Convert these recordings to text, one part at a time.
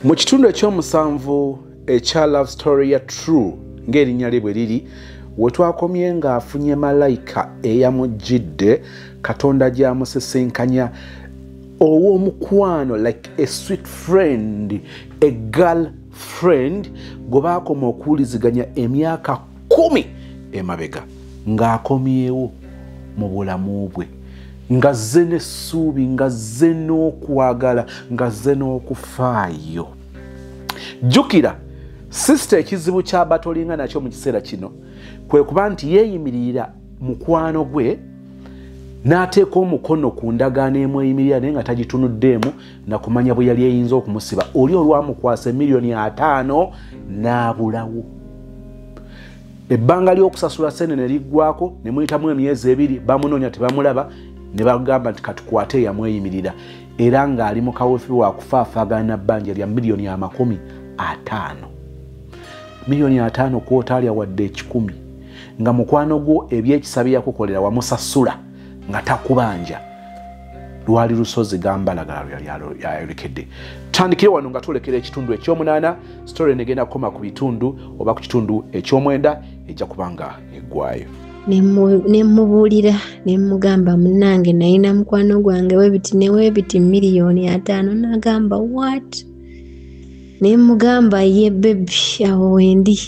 Mu kitundu ekyomusanvu ekya Love Story ya True ng'erinnya lye bwe liri, we twakomye ng'afunye malayika eyamujjidde Katonda gy'amusesenkanya ow'omukwano, like a sweet friend, a girl friend gwe baakoma okuwuliziganya emyaka 10 emabega, ng'akomyewo mu bulamu bwe, ng'azze n'essuubi, ng'azze n'okwagala, ng'azze n'okufaayo. Jjukira sister, ekizibu kya batolinga nakyo mu kiseera kino kwe kuba nti yeeyimirira mukwano gwe n'ateeka omukono ku ndagaano emweyimirira naye nga tagitunuddeemu nakumanya bwe yali eyinza okumusiba. Oli olwamukwasa $5,000,000 n'abulawo. Ebbanga ly'okusasula ssente ne liggwako, ne muyitamu emyezi 2, bamunoonya tebamulaba, ne bagamba nti katukwate eyamweyimirira, era ng'ali mu kaweefube wa kufaafaagana bbanja lya $50,000,000. $50,000,000 kw'otaalya wadde 10, nga mukwano gwo ebyekisa bye yakukolera wamusasula nga takubanja. Lwali lusozi gambalagala lwe yayolekedde. Tutandikire wano nga tulekera ekitundu ekyomunaana, story negenda kukoma ku bitundu oba ku kitundu ekyomwenda ejja kubanga eggwayo. Nemubuulira nemugamba munnange nalina mukwano gwange webiti $5,000,000. N'agamba what? Nemugamba ye baby awo wendi.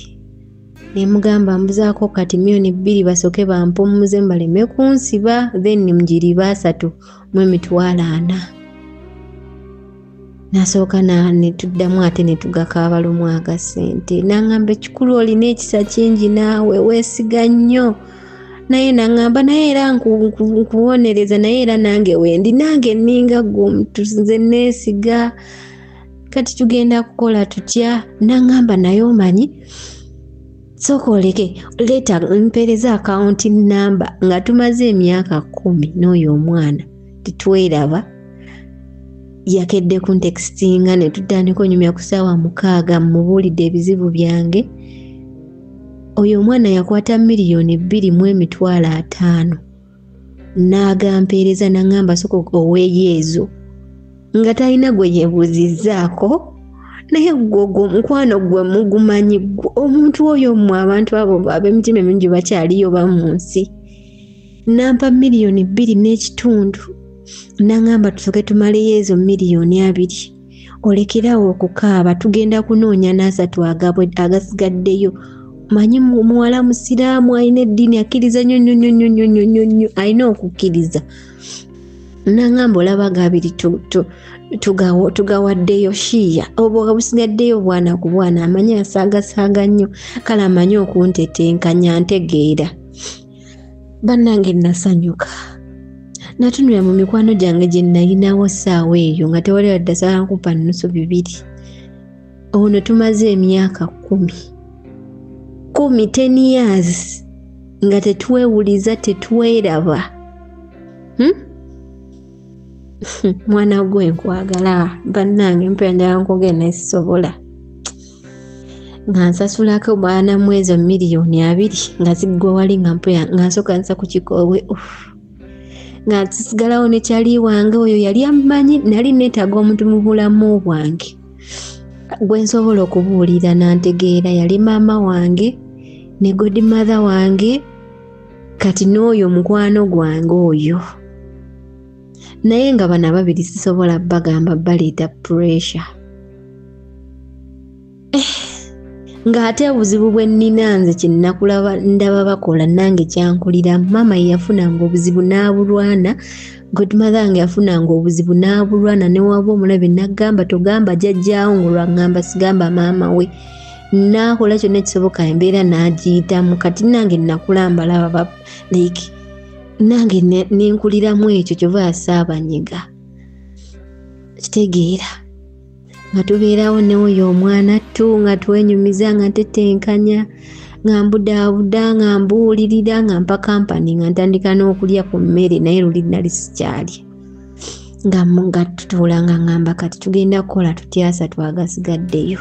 Nemugamba mbuzaako kati $2,000,000 basooke bampumuze mbaleme kunsiba, then mugiriba 3,400,000. Nasooka ne tuddamu ate ne tugakaaba lumu akasente. N'angamba ekikulu olina ekisa kingi naawe weesiga nnyo. Naye n'angamba naye era nkubonereza, naye era nange wendi, nange nninga ggwe omuntu, nze neesiga. Kati tugenda kukola tutya? N'angamba naye omanyi sooka oleke leeta mpeereza account number nga tumaze emyaka 10 n'oyo omwana tetweraba. Yakedde ku textinga ne tutandika onyumya ku ssaawa 6 mubuulidde ebizibu byange. Oyo omwana yakwata $2,500,000 n'agampeereza, n'angamba sooka oweeyo ezo, nga talina gwe yeebuuzizzaako. Naye gwogo mukwano gwe mugumanyi, omuntu oyo mmwe abantu abo ab'emitima emingi bakyaliyo bamu nsi. Nampa $2,500,000 n'angamba tusooke tumaleyo ezo $2,000,000. Olekerawo okukaaba, tugenda kunoonya n'asatu agasigaddeyo. Manyi muwala musiraamu alina eddiini akkiriza nnyo, alina okukkiriza. N'angamba olaba gabiri tugawaddeyo shiya, obwo busigaddeyo bwana ku bwana, amanyi asaagasaaga nnyo, kale amanyi okuntetenkanya ntegeera. Bannange nasanyuka. Natunula mu mikwano gyange gye nalinawo ssaawa eyo nga tewali wadde asala nkupa $2,000. Ono tumaze emyaka 10 years nga tetwewuliza, tetweraba. Mwana gwe nkwagala bannange, mpenda nkogenda esisobola. Nga nsasulako bwana mwezi $2,000,000 nga ziggwa wali nga nsooka nsa ku kikoowe. Nga nsigalawo ne kyali wange oyo yali amanyi nali neetaaga omuntu mu bulamu bwange gwe nsobola okubuulira nantegeera. Yali maama wange ne godmother wange, kati n'oyo mukwano gwange oyo. Naye nga bano ababiri sisobola bagamba baleeta pressure. Ng'ate obuzibu bwe nnina nze kinnakulaba ndaba bakola nange kyankulira. Mama yafunanga obuzibu n'abulwana, godmother wange yafunanga obuzibu n'abulwana, ne waba omulabe n'agamba togamba jjajjaawo ng'olwangamba sigamba maama we. N'akola kyonna ekisoboka embeera n'agiyitamu. Kati nange nnakulamba laba like nange nenkuliramu ekyo kyova yasaabanyega. Kitegeera nga tubeerawo n'oyo omwana nga twenyumiza, nga ntetenkanya, nga mbudaabuda, nga mbuulirira, nga mpa kampani, nga ntandika n'okulya ku mmere naye luli nali sikyalya. Nga tutuula nga ngamba kati tugenda kukola tutyasa twagasigaddeyo.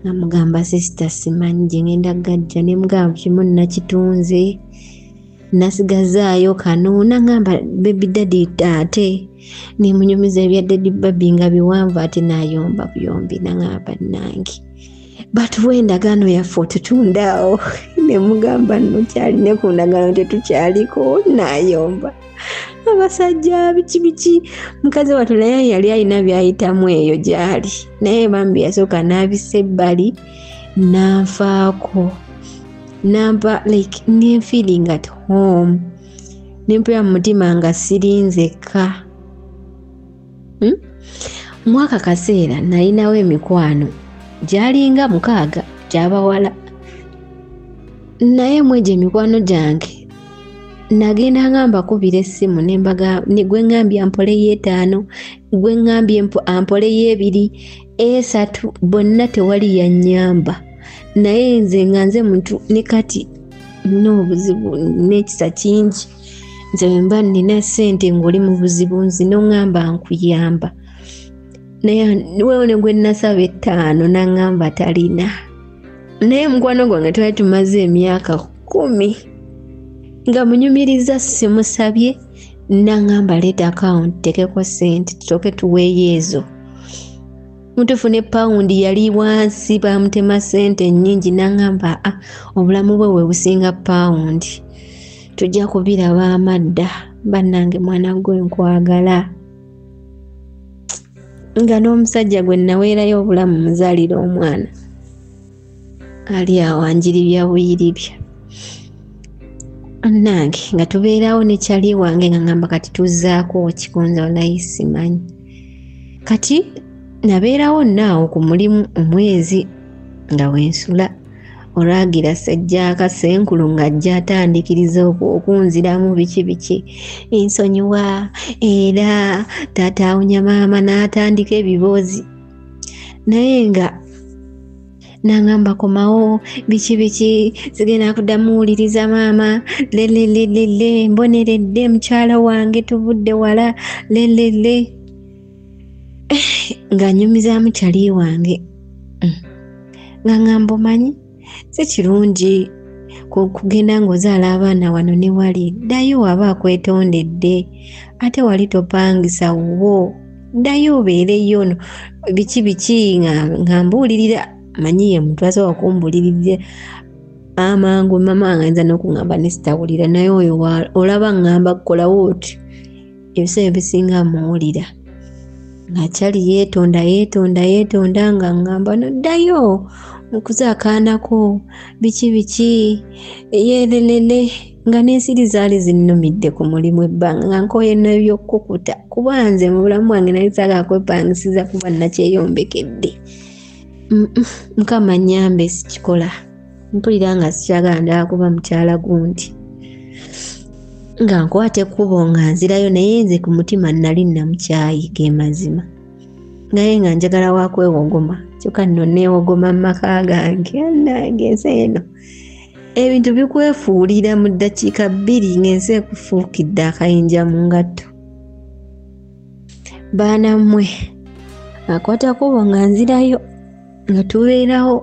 Nga mugamba sister simanyi gye ngenda gajja, ne mugamba kimu nakitunze. nasigazaayo kano nangamba baby daddy ate nemunyumiza ebya daddy baby nga biwanvu ate nayomba buyombi nangamba nange but wendagaano yaffe otutundaawo nemugamba nokyali ku ndagaano tetukyaliko nayomba abasajja biki mukazi wattu naye yali alina byayitamu eyo gyali naye bambi yasooka n'abisa ebbali nanfaako nampa like ne feeling at home nempera mu mutima nga sirinzeka mwaka kaseera nalinawo emikwano gyalinga 6 gy'abawala naye mwejo emikwano gyange nagenda ngamba kubira essimu nembaga gwe ngambye ampoleyo 5 gwe ngambye ampoleyo 2 3 bonna tewali yannyamba naye nze nga nze muntu ne kati n'obuzibu n'ekisa kingi nze mba nina ssente ng'oli mu buzibu nzino ngamba nkuyamba naye wewe gwe nasaba 5 nangamba talina naye mukwano gwange twali tumaze emyaka 10 nga munyumiriza simusabye nangamba leeta account tekeko ssente tutoke tuweeyo ezo mutufune paundi yali wansi bamutema ssente nnyingi nangamba obulamu bwe businga paundi tujja kubiraba amadda bannange mwana gwe nkwagala nga n'omusajja gwe naweerayo obulamu muzaalira omwana ali awanjiri bya buyiribya nange nga tubeerawo ne kyali wange nga ngamba kati tuzzaako kikonza walayi simanyi kati nabeerawo naawo ku mulimu omwezi nga wensula olwagira sajjaaka senkulu ng'ajja atandikiriza okunziramu biki ensonyiwa era taataawunya maama n'atandika ebiboozi naye nga nangamba komawo biki sigenda kudamuwuliriza maama lelelelele mboneredde mukyala wange tuvudde wala lelele nga nyumizaamu kyali wange nga ngamba omanyi si kirungi kugenda ng'ozaala abaana wano ne wali ddayo waba akwetondedde ate wali topangisa wo ddayo obeereyo no biki nga mbuulirira manyi ye muntu asobola kumbulirira amangu mama wange ayinza n'okungamba nesitawulira naye oyo olaba ngamba kukolawo oti ebiseera bisinga muwulira ng'akyali yeetonda nga ngamba noddayo okuzaakaanako biki yeerelele nga n'ensiri zaali zinnumidde ku mulimu ebbanga nga nkoye n'ebyokukuta kuba nze mu bulamu bwange nali saagala kwepangisiza kuba nakyeyombekedde mukama nnyambe sikikola mpulira nga sikyagala ndala kuba mukyala gundi nga nkwate ekkubo nga nzirayo naye nze ku mutima nali namukyayi ge mazima naye nga njagala wakwewogoma kyokka nno neewogoma mu maka gange nange eno ebintu bikwefuulira mu ddakiika 2 ng'ensi ekufuukidde akayinja mu ngatto baana mmwe akwata kkubo nga nzirayo nga tubeerawo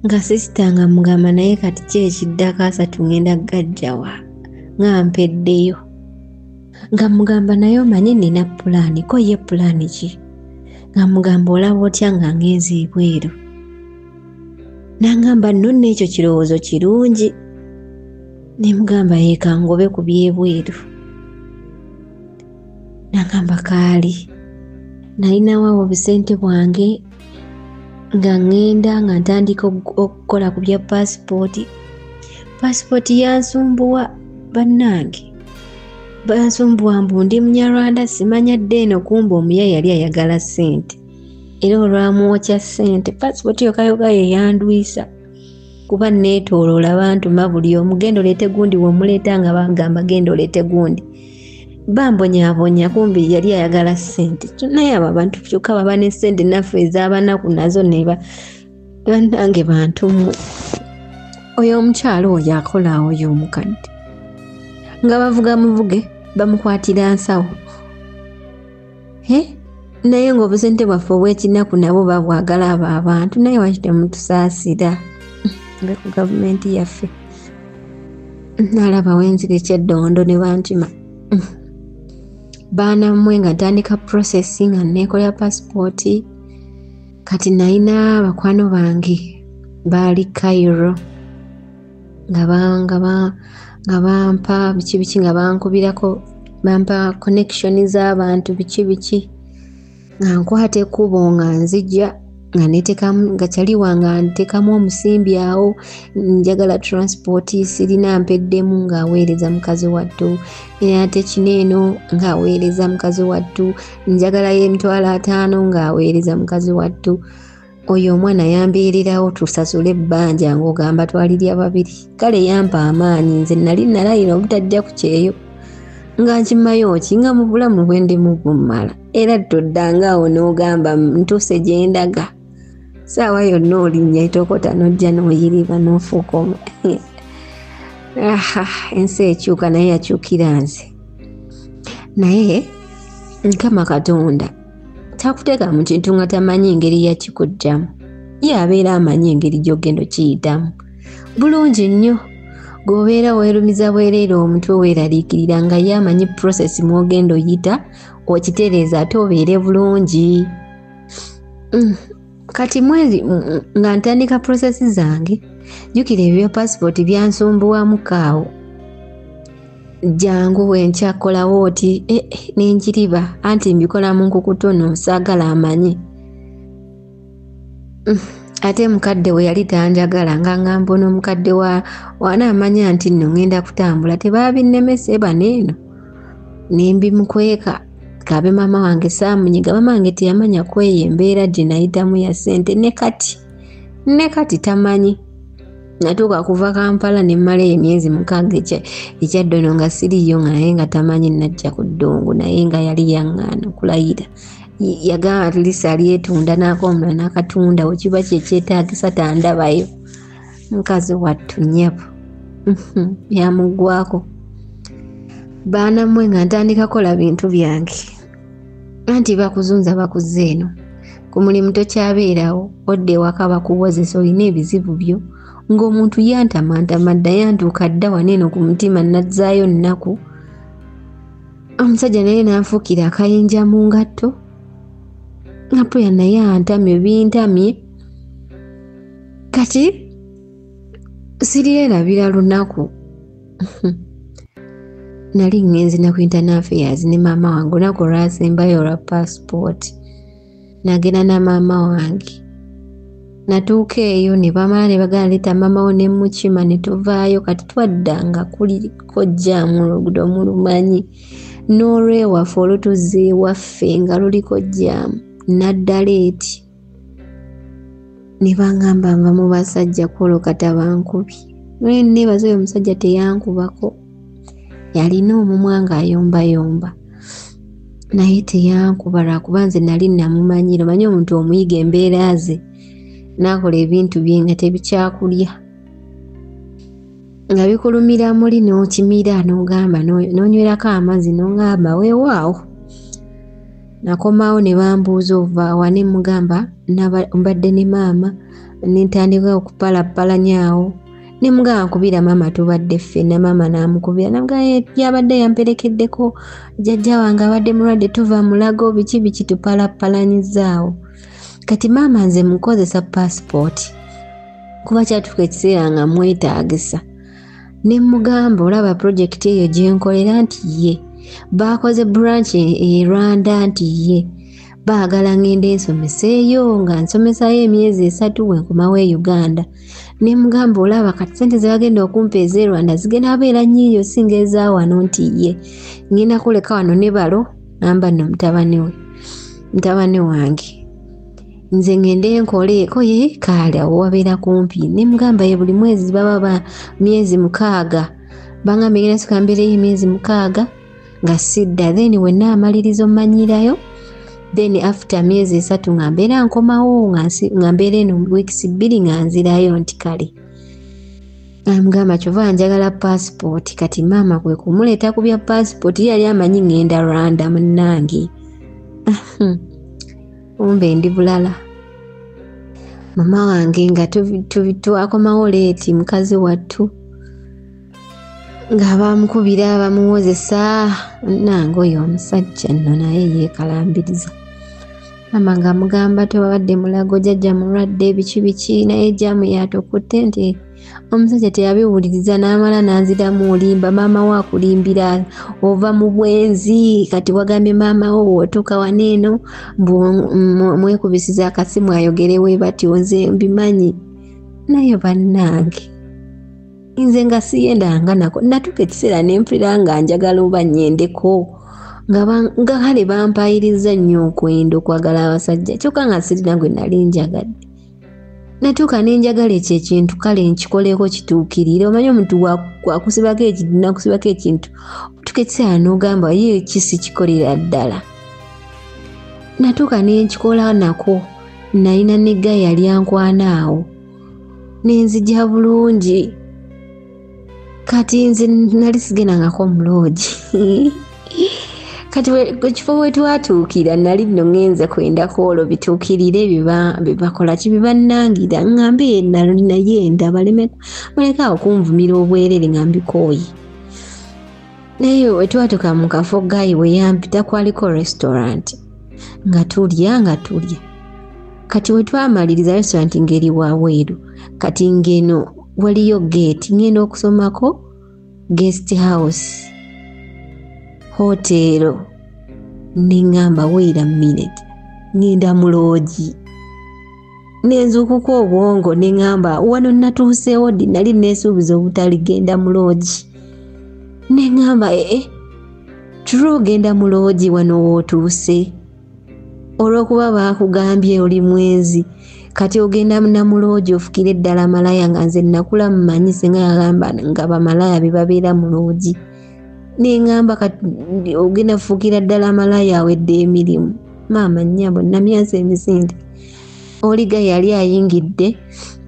nga sisita nga mugamba naye kati kyekiddako 3 ngenda gajjawa nga mpeddeyo nga mugamba naye omanyi nina pulaani ko ye pulaani ki nga mugamba olaba otya nga ngenze ebweru nangamba nno n'ekyo kirowoozo kirungi ne mugamba yeekangobe ku byebweru nangamba kaali nalinawo obusente bwange nga ngenda nga ntandika okukola ku bya paasipooti yansumbuwa bannange bansumbuwa mbu ndi munyarwanda simanya ddeeno kumba omuya yali ayagala ssente era olwamwokya ssente paasipooti yokayoka yeyandwisa kuba neetooloola abantu ma buli omu genda oleete gundi wemuleeta nga bagamba genda oleete gundi bambonyaabonya kumbi yali ayagala ssente naye abo abantu kyokka baba ne ssente naffe ez'abanaku nazo neba bannange bantu mmwe oyo omukyalo oyo akola oyo omukadde nga bavuga muvuge bamukwatira nsawo naye ng'obusente bwaffe obw'ekinaku nabo babwagala abo abantu naye waki temutusaasira be ku gavumenti yaffe nalaba wenzire kyeddondo ne bantima baana mmwe nga ntandika processing nga neekolera passport kati nalina bakwano bange baali Cairo nga bampa biki nga bankubirako bampa connection z'abantu biki nga nkwate kubo nga nzija nga netekamu nga kyali wanga ntekamu omusimbi awo njagala transport sirina mpeddemu nga aweereza mukazi wattu ate kineeno nga aweereza mukazi wattu njagala yemitwalo 5 nga aweereza mukazi wattu oyo omwana yambeererawo tusasule ebbanja ng'ogamba twalirya babiri kale yampa amaanyi nze nali nalayira obutajja ku kyeyo nga nkimayo ki nga mu bulamu bwendimu bummala era toddangaawo n'ogamba ntuse gye ndaga saawa yonna olinnya etokota n'ojja n'oyiriba n'ofuuka ensi ekyuka naye yakyukira nze naye Mukama Katonda takuteeka mu kintu nga tamanyi engeri yakikugyamu ye abeera amanyi engeri gy'ogenda okiyitamu bulungi nnyo g'obeera weerumiza bwereere omutwe weeraliikirira nga ye amanyi process mw'ogenda oyita okitereeza ate obeere bulungi kati mwezi nga ntandika process zange jjukira ebyo passport byansumbuwamu kaawo jangu wenkyakolawo oti nenjiriba anti mbikola mu nkukutono saagala amanyi ate mukadde we yali tanjagala nga ngamba ono mukadde wanaamanya nti nno ngenda kutambula tebabinnemese baneeno nembimukweka kabe mama wange saamunyiga mama wange teyamanya kweyo embeera gye nayitamu ya ssente ne kati tamanyi natuuka kuva Kampala ne mmala emyezi 6 ekyaddono nga siriyo naye nga tamanyi najja ku ddungu naye nga yali yaŋŋaana okulayira yagamba at least alyetunda n'akomula n'akatunda wekiba kyekyetaagisa tandabayo mukazi wattu nnyabo yamuggwako baana mmwe nga ntandika kola bintu byange anti bakuzunza bakuze eno ku mulimu tokyabeerawo odde ewaka bakuwozesa olina ebizibu byo ng'omuntu yantamantama dda yantuuka dda waneeno ku mutima nazzaayo nnaku omusajja naye nanfuukira akayinja mu ngatto apoya naye antamye bintamye kati siryerabira lunaku nali ngenzi na ku internal affairs ne maama wange olunaku olwasembayo olwa passport nagenda na maama wange natuuka eyo ne bamala ne bagala leeta maama wo ne mukima ne tuvaayo kati twaddanga kuliko jaamu oluguudo mulumanyi n'olwewaffe olutuzza ewaffe nga luliko jaamu naddala eti ne bangamba nva mu basajja kwolwo katabankubi nebaza oyo omusajja teyankubako yalina omumwa ng'ayombayomba naye teyankuba lwakuba nze nali namumanyira omanyi omuntu omuyiga embeera ze n'akola ebintu bye nga tebikyakulya nga bikulumira muli n'okimira n'ogamba n'onywerako amazzi n'ogamba weewaawo nakomawo ne bambuuza ovaawa ne mugamba mbadde ne maama nentandika okupalappalanyaawo ne mugamba nkubira maama tubadde ffenna maama n'amukubira namugamba yabadde yamperekeddeko jjajja wange abadde mulwadde tuva mulago biki tupalappalanyizaawo kati maama nze mukozesa passport kuba kyatuuka ekiseera nga mwetaagisa ne mugamba olaba project eyo gye nkolera nti ye baakoze branch e Rwanda nti ye baagala ngende nsomeseeyo nga nsomesayo emyezi 3 wenkomawo e Uganda ne mugamba olaba kati sente ze bagenda okumpa eze Rwanda zigenda abeera nnyiyo singa eza wano nti ye ngenda kuleka wano ne balo namba nno mutabani wange nze ngende nkoleeko ye kaale awo wabeera kumpi ne mugamba ye buli mwezi baba myezi 6 bangamba ngenda sikambeereyo emyezi 6 nga sidda then wenna amalirizo mmanyirayo then after myezi 3 nga mbeera nkomawo nga mbeera eno weeks 2 nga nzirayo nti kale amugamba kyova njagala passport kati maama kwe kumuleeta ku bya passport yali amanyi ngenda Rwanda munnange umbe ndi bulala mama wange nga twakomawo leeti mukazi wattu nga bamukubira bamuwozesa nange oyo omusajja nno naye yeekalambiriza. Mama nga mugamba tewabadde mulago jjajja mulwadde biki naye jamu yatokutte nti omusajja teyabiwuliriza n'amala n'anziramu olimba maama we akulimbira ova mu bwenzi kati wagambye maama wo wootuuka waneeno mwekubisiza akasimu ayogerewe bati nze mbimanyi naye bannange nze nga siyendanga nako natuka ekiseera n'empulira nga njagala oba nnyendeko nga kale bampayiriza nnyo okwenda okwagala abasajja kyokka nga sirina gwe nali njagadde. Natuuka nenjagala ekyo ekintu kale nkikoleko kituukirire. Omanyi omuntu wakusibako ekintu nakusibako ekintu otuuka ekiseera n'ogamba ye kisi kikolera ddala. Natuuka nenkikola nako nalina negga yali ankwana awo nenzija bulungi kati nze nali sigendangako muloogi kati ekifo we twatuukira nali nno ngenze kwendako olwo bituukirire bibakola ki bibannangira ngambe naye enda baleka okunvumira obwerere nga mbikooyi. Naye we twatuuka mu kafo gayi we yampita kwaliko restaurant nga tulya kati we twamaliriza restaurant ngeri waweeru kati ngeno waliyo gate ngenda okusomako guest house hotelo nengamba wait a minute ngenda mu loogi nenzukuka obwongo nengamba wano natuuseewo ddi nali neesuubiza obutali genda mu loogi nengamba true genda mu loogi wano wootuuse olw'okuba baakugambye oli mwenzi kati ogenda mu loogi ofukire ddala malaya nga nze nakula mmanyi singa yagamba nga bamalaya bebabeera mu loogi nengamba kati ogenda fukira ddala malaya awedde emirimu. Maama nnyabo namyaza emisinde oliga yali ayingidde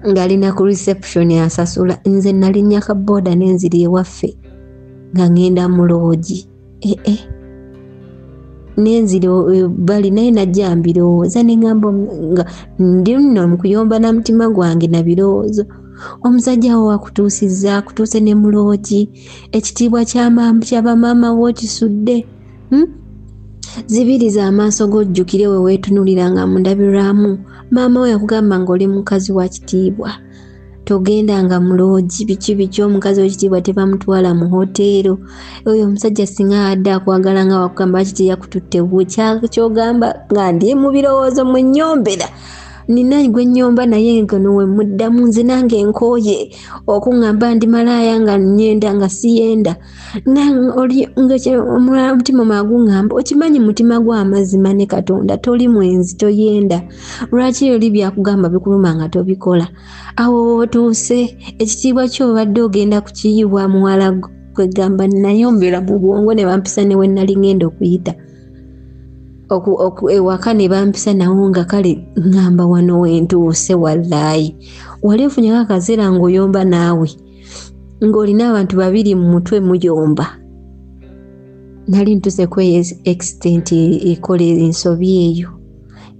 ng'alina ku reception asasula nze nalinnya ka booda nenziri ewaffe nga ngenda mu loogi nenziri bali naye najja mbirowooza nengamba nga ndi nno mukuyomba na mutima gwange na birowoozo omusajja wo akutuusizza akutuuse ne mu loogi ekitiibwa ky'abamaama wookisudde zibiriza amaaso g'ojjukire we weetunulira nga mundabirwamu maama we yakugamba ng'oli mukazi wa kitiibwa togendanga mu loogi biki omukazi w'ekitiibwa tebamutwala mu hoteero oyo omusajja singa adde akwagala nga wakugamba kiti yakututte bwe kyogamba nga ndi mu birowoozo mu nnyombera nina gwe nnyomba naye ngono we muddamu nze nange nkooye okuŋŋamba ndi malaaya nga nnyenda nga siyenda omutima maguŋŋamba okimanyi mutima gw'amazima ne Katonda toli mwenzi toyenda lwaki oli byakugamba bikuluma nga tobikola awo otuuse ekitiibwa kyo obadde ogenda kukiyiwa muwala kwegamba nayombera mu bwongo ne bampisa ne we nali ngenda okuyita ewaka ne bampisa nawo nga kale ngamba wano wentuuse wallaayi wali ofunyeko akaseera ng'oyomba naawe ng'olina abantu babiri mu mutwe muyomba nali ntuuse ku extent ekola ensobi eyo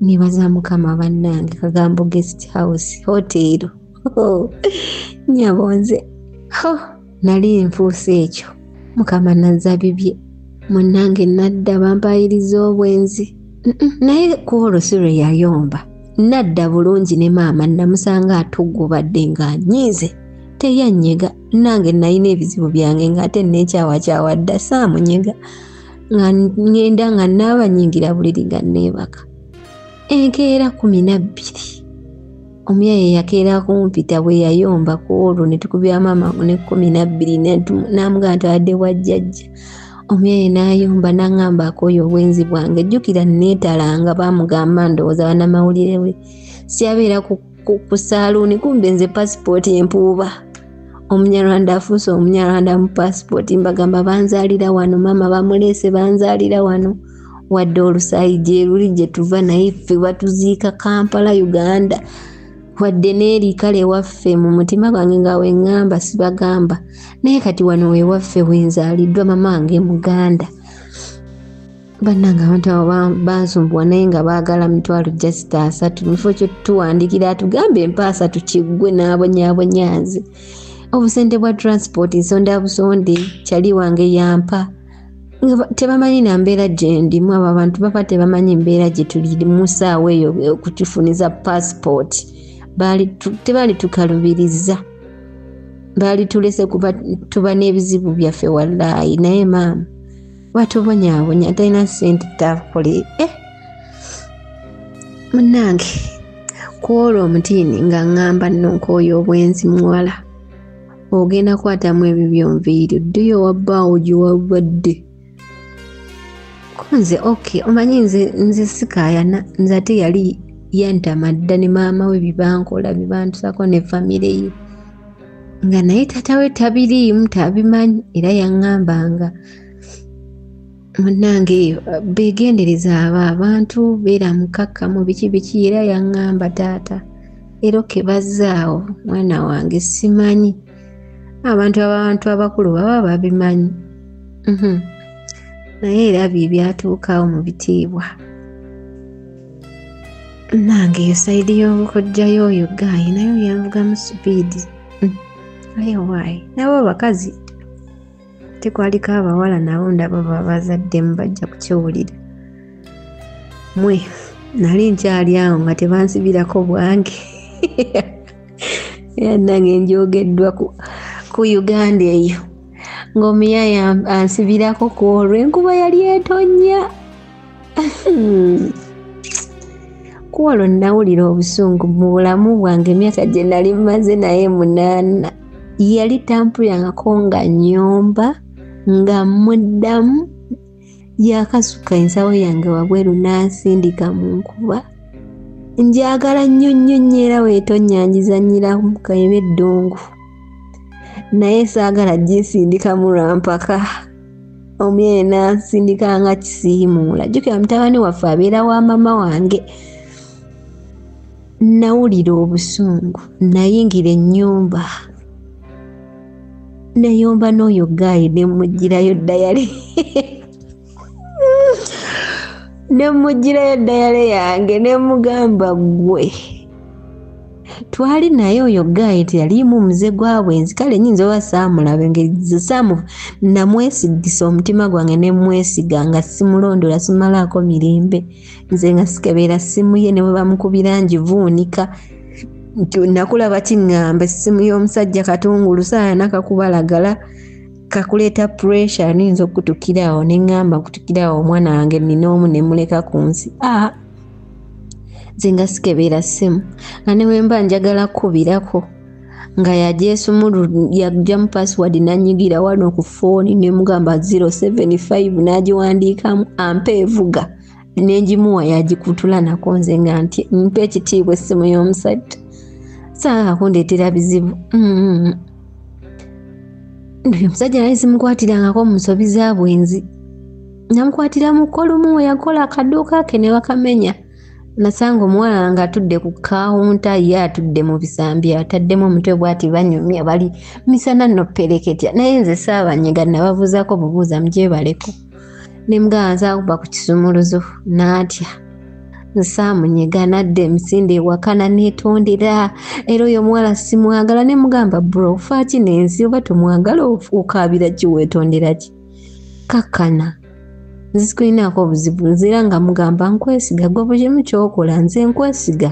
nebaza mukama bannange kagambo guest house hoteero nyabonze nali nfuuse ekyo mukama nazza bibye munnange nadda bampayiriza obwenzi naye kwolwo si lwe yayomba nadda bulungi ne maama namusanga atugubadde ng'anyiize teyanyega nange nalina ebizibu byange ng'ate neekyawakyawa dda saamunyega nga ngenda nga naabanyingira buliri nga neebaka enkeera 12 omuyaye yakeera kumpita bwe yayomba kwolwo ne tukubya maama ne 12 n'amugamba tawadde wa jjajja omuyaye n'ayomba n'aŋŋamba akooye obwenzi bwange jjukira neetalanga baamugamba ndowooza bannamawulire we syabeera ku saaluuni kumbe nze pasipooti empuuba omunyarwanda afuuse omunyarwanda mu pasipooti mbagamba banzaalira wano maama bamuleese banzaalira wano wadde olusaayi gye luli gye tuva naye ffe batuziika Kampala Uganda wadde neeri kale waffe mu mutima gwange nga weŋŋamba sibagamba naye kati wano wewaffe wenzaaliddwa mama wange Muganda bannanga abantu abo bansumbuwa naye nga baagala mitwalo just 3 mifo kyo tuwandikira atugambe empa 3 kiggwe n'abonyaabonyazi obusente bwa transport nsonda busonde kyali wange yampa tebamanyi na mbeera gye ndimu abo abantu baba tebamanyi mbeera gye tuli mu ssaawa eyo okutufuniza passport tebaali tukalubiriza baali tulese kuba tuba n'ebizibu byaffe wallaahi naye maama watubonyaabonya talina ssente takole munnange kuwola omutiini nga ŋŋamba nno nkooyo obwenzi muwala ogenda kwatamu ebyo byonviiri dduyo wabbaawo gye wabadde kunze omanyi nze sikaayana nze ate yali yantamadda ne maama we bibankola bibantusako ne famire ye nga naye taata we tabiriimu tabimanyi era yaŋŋambanga munnange beegendereza abantu beera mukakkamu biki era yaŋŋamba taata era kebazaawo mwana wange simanyi abantu abakulu baba babimanyi naye era byatuukawo mu bitiibwa nange eyo sayidi y'obukojjayo oyo gaayi nayo yanvuga mu supiidi aye waayi nabo abakazi tekwaliko abawala nabo ndabo babazaddemu bajja kukiwulira mwe nali nkyali awo nga tebansibirako bwange era nange njogeddwa ku Uganda eyo ng'omuyaya ansibirako ku olwo enkuba yali etonnya ku olwo nawulira obusungu mu bulamu bwange emyaka gye nali maze naye 8 yali tampuyangako nga nnyomba nga muddamu yakasuka ensawo yange wabweru n'asindika mu nkuba njagala nnyo era weetonyanjizanyira mu kayebe eddungu naye saagala gisindika mu lwampaka omuyeye n'asindika nga kisiimuula jjukira mutabani waffe abeera wa mama wange nawulira obusungu nayingira ennyumba nayomba n'oyo gaayi nemugirayo dayale nemugirayo dayale yange nemugamba gwe twali naye oyo gaayi teyalimu muze gwa bwenzi kale nyinza oba saamulaba engeri namwesigisa omutima gwange nemwesiga nga simulondola simalaako mirembe nze nga sikebeera simu ye ne bwe bamukubira ngivuunika nakulaba kiŋŋamba essimu y'omusajja katungulu saaya nakakubalagala kakuleeta pressure niyinza okutukiraawo neŋŋamba kutukiraawo omwana wange nina omu nemuleka ku nsi nze nga sikebeera ssimu nga ne wemba njagala kkubirako nga yajja mu password nanyigira wano ku fooni nemugamba 075 nagiwandiikamu ampa evuga nengimuwa yagikutula nako nze nga nti mpa ekitiibwa essimu y'omusajja saaka kundeetera bizibu omusajja nali simukwatirangako mu nsobi za bwenzi namukwatira mu kolumu we yakola akaduuka ke ne wakamenya nasanga omuwala nga atudde ku kawunta ye atudde mu bisambi ataddemu omutwe bwati banyumya bali misana nno pereketya naye nze saabanyega nababuuzaako bubuuza mugyebaleko nemugamba nzaakuba ku kisumuluzo n'atya nsaamunyega nadde emisinde ewakana neetondera era oyo omuwala simwagala nemugamba bro faaki n'ensi oba tomwagala okaabira ki weetondera ki kakkana nze sikulinaako obuzibu nzira nga mugamba nkwesiga gwe bugimu kyokola nze nkwesiga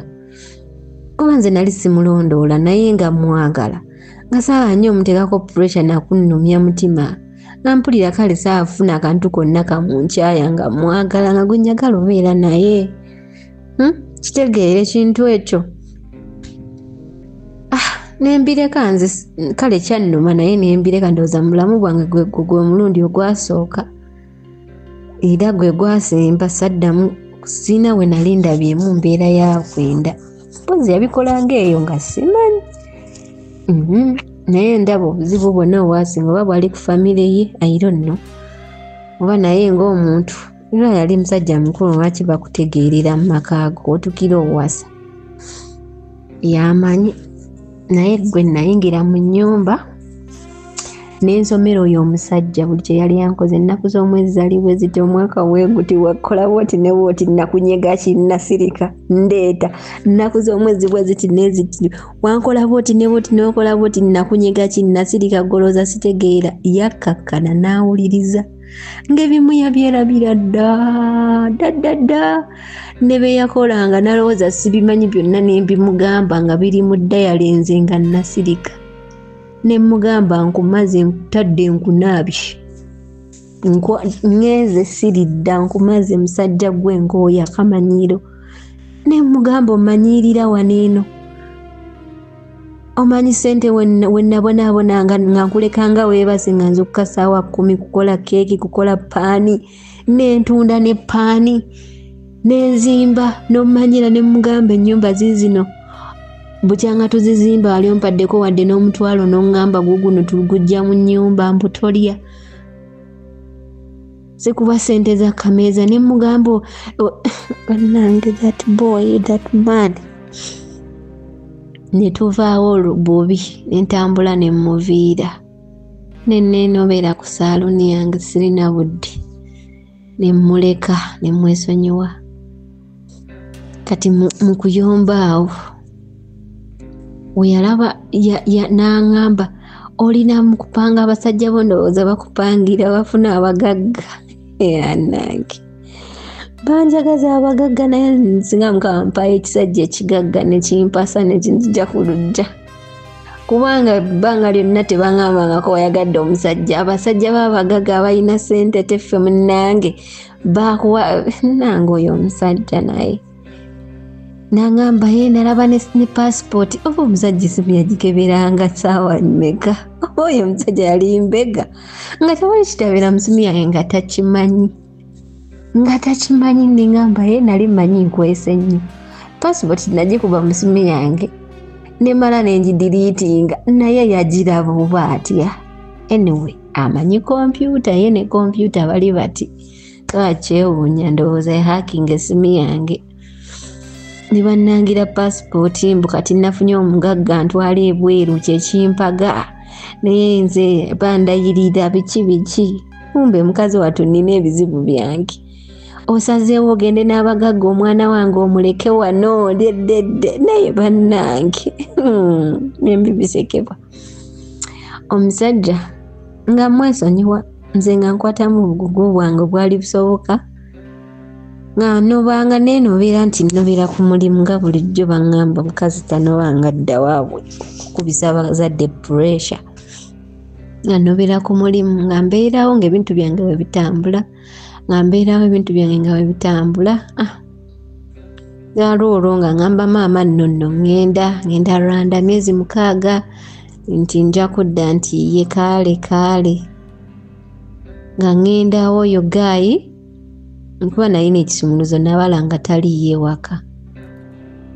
kuba nze nali simulondoola naye nga mwagala nga sawa nnyo omuteekako pressure nakunnumya mutima nampulira kale saafuna akantu konna kamunkyaya nga mwagala nga gwe njagala obeera naye kitegeere ekintu ekyo nembireka nze kale kyannuma naye nembireka ndowooza mulamu bwange gwe omulundi ogwasooka era gwe gwasemba saddamu sina we nali ndabyemu mbeera yakwenda mpozi yabikola ngaeyo nga simanyi naye ndaba obuzibu bwonna obwasinga oba bwali ku famire ye ayiro nno oba naye ng'omuntu era yali musajja mukulu lwaki bakutegeerera mu maka go otukira owasa yamanyi naye gwe nayingira mu nnyumba n'ensomero oyo omusajja buli kye yali yankoze ennaku z'omwezi zali bwe ziti omwaka weeguti wakola bwoti ne bwoti nakunyega kinnasirika ndeeta ennaku z'omwezi bwe ziti neziti wankola bwoti ne bwoti n'okola bwoti nakunyega kinnasirika goloza sitegeera yakkakkana n'awuliriza ng'ebimu yabyerabira dda ne be yakolanga nalowooza sibimanyi byonna ne mbimugamba nga biri mu ddayale nze nga nasirika ne mugamba nkumaze ntadde nkunaabye ngeze siridda nkumaze musajja gwe ng'oyo akamanyiiro ne mugamba omanyirira waneeno omanyi sente wennabonaabonanga nga nkulekanga weebase nga nze okukasaawa 10 kukola keeki kukola paani n'entunda ne paani n'enzimba n'omanyira ne mugamba ennyumba zizino bukyanga tuzizimba wali ompaddeko wadde n'omutwalo n'ongamba guguno tugujja mu nnyumba mputolya sikuba sente za kameeza ne mugamba bannange that boy that man ne tuvaawo olububi n'entambula ne muviira ne neenobera ku saaluni yange sirina budde ne mmuleka ne mwesonyiwa kati mu kuyomba awo weyalaba n'aŋŋamba olina mu kupanga abasajja bo ndowooza bakupangira bafuna abagagga anange banjagaza abagagga naye nsinga mukampayo ekisajja ekigagga nekimpasa nekinzija ku lujja kubanga bbanga lyonna tebaŋŋambangako wayagadde omusajja abasajja b'abagagga abalina sente teffe munnange bakuwa nange oyo omusajja naye n'aŋŋamba ye nalaba ne passport oba omusajja esimu yagikeberanga saawa mmeka oyo omusajja yali mbega nga tewali kitabera musimu yange nga takimanyi neŋŋamba ye nali mmanyi nkwese nnyo passport nagikuba musimu yange nemala nenjidiriitinga naye yagiraba oba atya anyway amanyi kompyuta ye ne kompyuta bali bati kakyewuunya ndowooza yahakinga esimu yange ne bannangira passport mbu kati nafunye omugagga ntwala ebweru kyekimpaga naye nze bandayirira biki kumbe mukazi wattu nina ebizibu byange osazeewo ogende n'abagagga omwana wange omuleke wano ddedde naye bannange nembibisekebwa omusajja nga mwesonyiwa nze nga nkwatamu obugugu bwange bwali busoboka nga nobanga nenobera nti nobera ku mulimu nga bulijjo baŋŋamba mukazi tanobanga dda waabwe kukubisa abazadde pressure nga nobera ku mulimu nga mbeerawo ng'ebintu byange bwe bitambula nga mbeerawo ebintu byange nga bwe bitambula olwo nga ŋŋamba maama nno ŋŋenda Rwanda myezi 6 nti nja kudda nti ye kaale nga ŋŋendawo oyo gaayi nkuba nalina ekisumuluzo nabala nga taliyo ewaka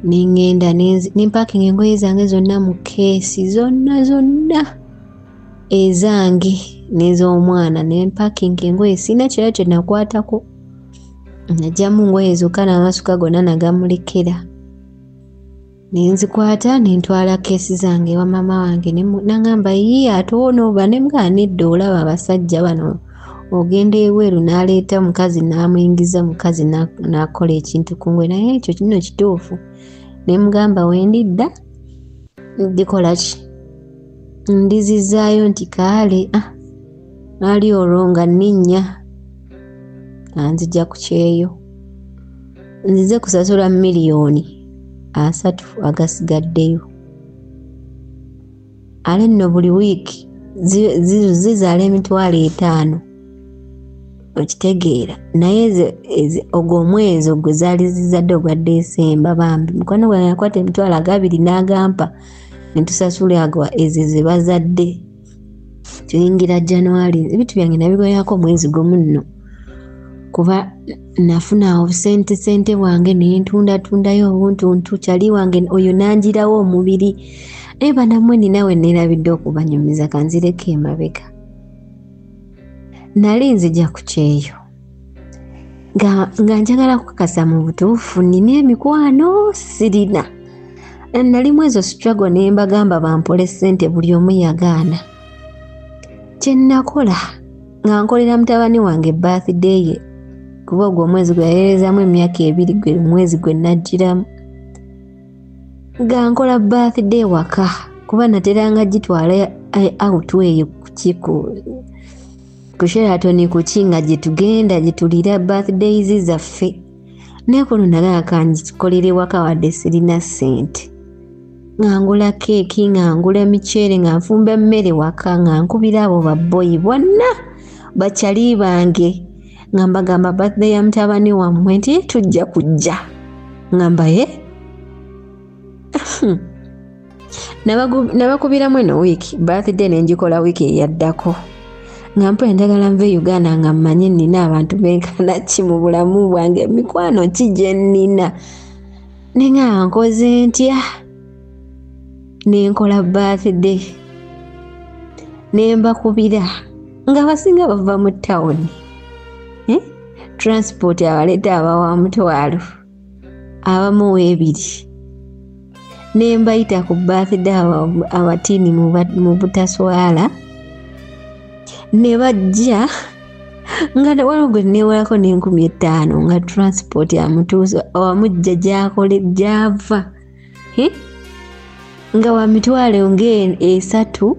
neŋŋenda nempakinga engoye zange zonna mu keesi zonna ezange n'ez'omwana nempakinga engoye sina kirala kye nakwatako najjamu ngoye zokka n'amasuka gonna nagamulekera nenzikwata nentwala keesi zange ewa maama wange naŋŋamba ye ate onooba ne mugaanidde olaba abasajja bano ogenda ebweru n'aleeta mukazi n'amuyingiza mukazi n'akola ekintu kungwe naye ekyo kino kituufu ne mugamba wendidda ndikola ki ndizizaayo nti kaale ali olwo nga nninnya nzija ku kyeyo nzize kusasula $3 million agasigaddeyo ale nno buli wiiki zizaala $5,000 okitegeera naye ogwo omwezi ogwo zaali zizadde ogwa Desemba bambi mukwano gwange yakwata $2,000 n'agampa netusasula agwa ezo ze bazadde tuyingira January ebintu byange nabigoyako omwezi gumu nno kuba nafuna obusente bwange nentundayo obuntuntu kyali wange oyo nanjirawo omubiri naye banammwe ninawe neerabidde okubanyumiza kanzireko emabega nali nzija ku kyeyo nga njagala kukakasa mu butuufu nina emikwano sirina nali mu ezo struggle ne mbagamba bampole ssente buli omu yagaana kye nakola nga nkolera mutabani wange birthday ye kuba ogwo omwezi gwe yaheerezaamu emyaka 2 gwe mwezi gwe najjiramu nga nkola birthday waka kuba nateranga gitwala outweeyo ku Sheraton kuki nga gye tugenda gye tulira birthdays zaffe naye kuno nalaba kangikolere waka wadde sirina ssente nga ngula keeki nga ngula miceere nga nfumba mmere waka nga nkubira abo babboyi bonna bakyali bange nga mbagamba birthday ya mutabani wammwe nti tujja kujja ngamba nabakubiramu eno wiiki birthday nenjikola wiiki eyaddako nga mpula ndagala nve Uganda nga mmanye nina abantu benkana ki mu bulamu bwange mikwano ki gye nnina nenga nkoze ntya nenkola birthday nembakubira nga basinga bava mu tawuni transport abaleeta abawa mutwalo abamu weebiri nembayita ku birthday abatiini mu butaswala ne bajja nga waliwo gwe newalako n'5,000 nga transport amutuusa awamujja gyakole gyava nga wa mitwalo nga3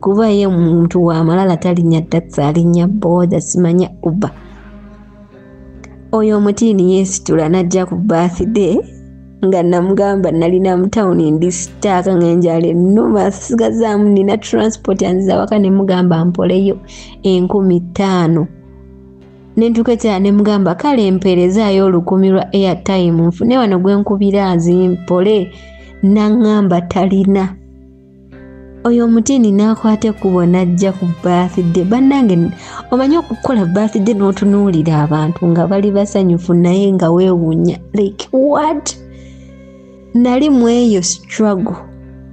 kuba ye muntu wa malala talinya taxi alinya boda simanya uba oyo omutiini yeesitula najja ku birthday nga namugamba nalina mu tawuni ndi sitaaka ng'enjala ennuma sigazaamu nina transport yanziza waka ne mugamba mpoleyo 5,000 nentuuka ekyala ne mugamba kale mpeerezaayo 10 lwa airtime nfune wano gwe nkubira zimpole naŋŋamba talina oyo omutiini n'akwata ekkubo najja ku birthday bannange omanyi okukola birthday n'otunuulira abantu nga bali basanyufu naye nga weewuunya like what nali mu eyo struggle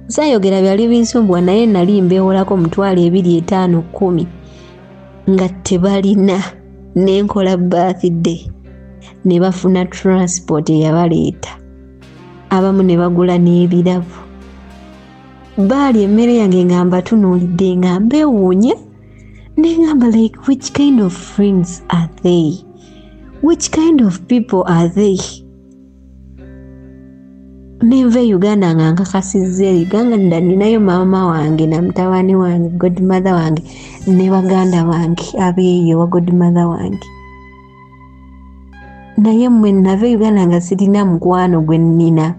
saayogera byali binsumbuwa naye nali mbeewolako 2,500 10 nga tebalina nenkola birthday ne bafuna transport eyabaleeta abamu ne bagula n'ebiravu baali emmere yange nga mbatunuulidde nga mbeewuunye nengamba like which kind of friends are they, which kind of people are they? Nenve Uganda nga nkakasizza Uganda ninayo mama wange na mutabani wange godmother wange ne baganda wange abeeyo wa godmother wange naye mmwe nave Uganda nga sirina mukwano gwe nnina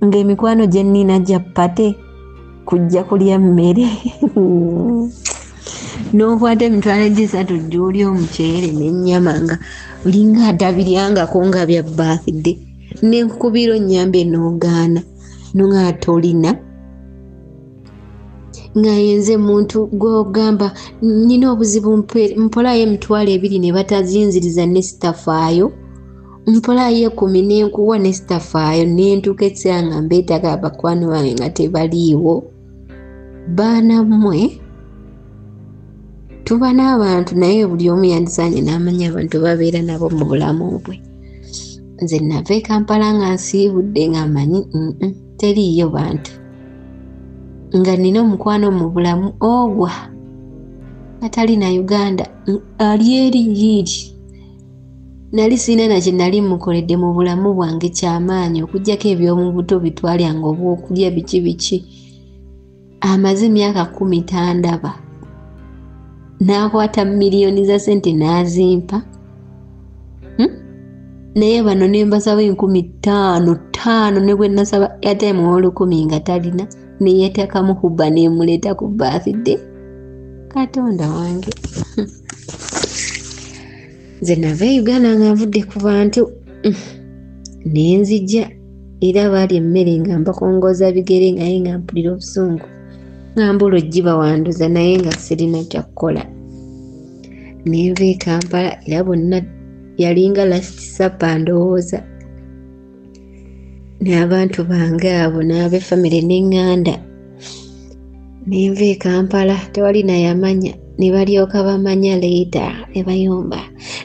ng'emikwano gye nnina gya pate kujja kulya mmere n'okwata emitwalo 3 gy'olya omuceere n'ennyama nga linga atabiryangako nga bya birthday nenkukubira onnyambe n'ogaana nonga tolina nga yenze muntu gw'ogamba nina obuzibu mpolayo emitwalo 2 ne batazinziriza ne sitafaayo mpolayo 10 nenkuwa ne sitafaayo nentuuka ekiseera nga mbeetaaga abakwano bange nga tebaliiwo baana mmwe tuba n'abantu naye buli omu yandisaanye n'amanya abantu babeera nabo mu bulamu bwe nze nava e Kampala nga nsiibudde nga manyi teriiyo bantu nga nina omukwano mu bulamu ogwa atali na Uganda ali eri yiiri nali sina na kye nali mukoledde mu bulamu bwange kyamaanyi okugyako eby'omu buto bitwalyanga obwokulya biki amaze emyaka 10 tandaba n'akwata miliyoni za sente n'azimpa naye bano ne mbasaba 5,000 ne bwe nasaba airtime w'olukumi nga talina ne yeetekamu huba nemuleeta ku birthday Katonda wange nze nava Uganda nga nvudde ku bantu nenzija era baali emmere nga mbakongooza bigere naye nga mpulira obusungu nga mbula ojjiba wanduza naye nga sirina kyakukola nenva e Kampala era bonna yalinga last supper ndowooza n'abantu bange abo n'ab'effamire n'eŋŋanda nenva e Kampala tewali nayamanya ne balyoka bamanya leeta ne bayomba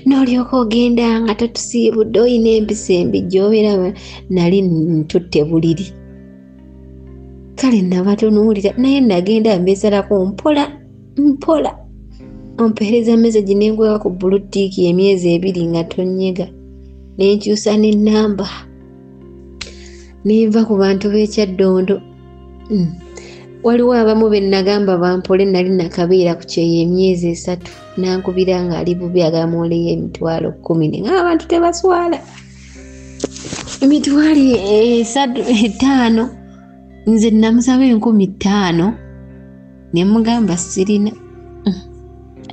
n'olyoka ogenda nga totusiibudde oyina empisa embi gy'obeera nali ntutte buliri kale nabatunuulira naye nagenda mbeesalako mpola mpola ompeereza message nengwa ku bluetick emyezi 2 nga tonyega nenkyusa n'ennamba neva ku bantu b'Ekyaddondo. Waliwo abamu be nagamba bampole nali nakabeera ku kyeyo emyezi 3 nankubira nga ali bubi agamuoleyo emitwalo 10 nga abantu tebaswala emitwalo 5 nze namusaba 15,000 ne mugamba sirina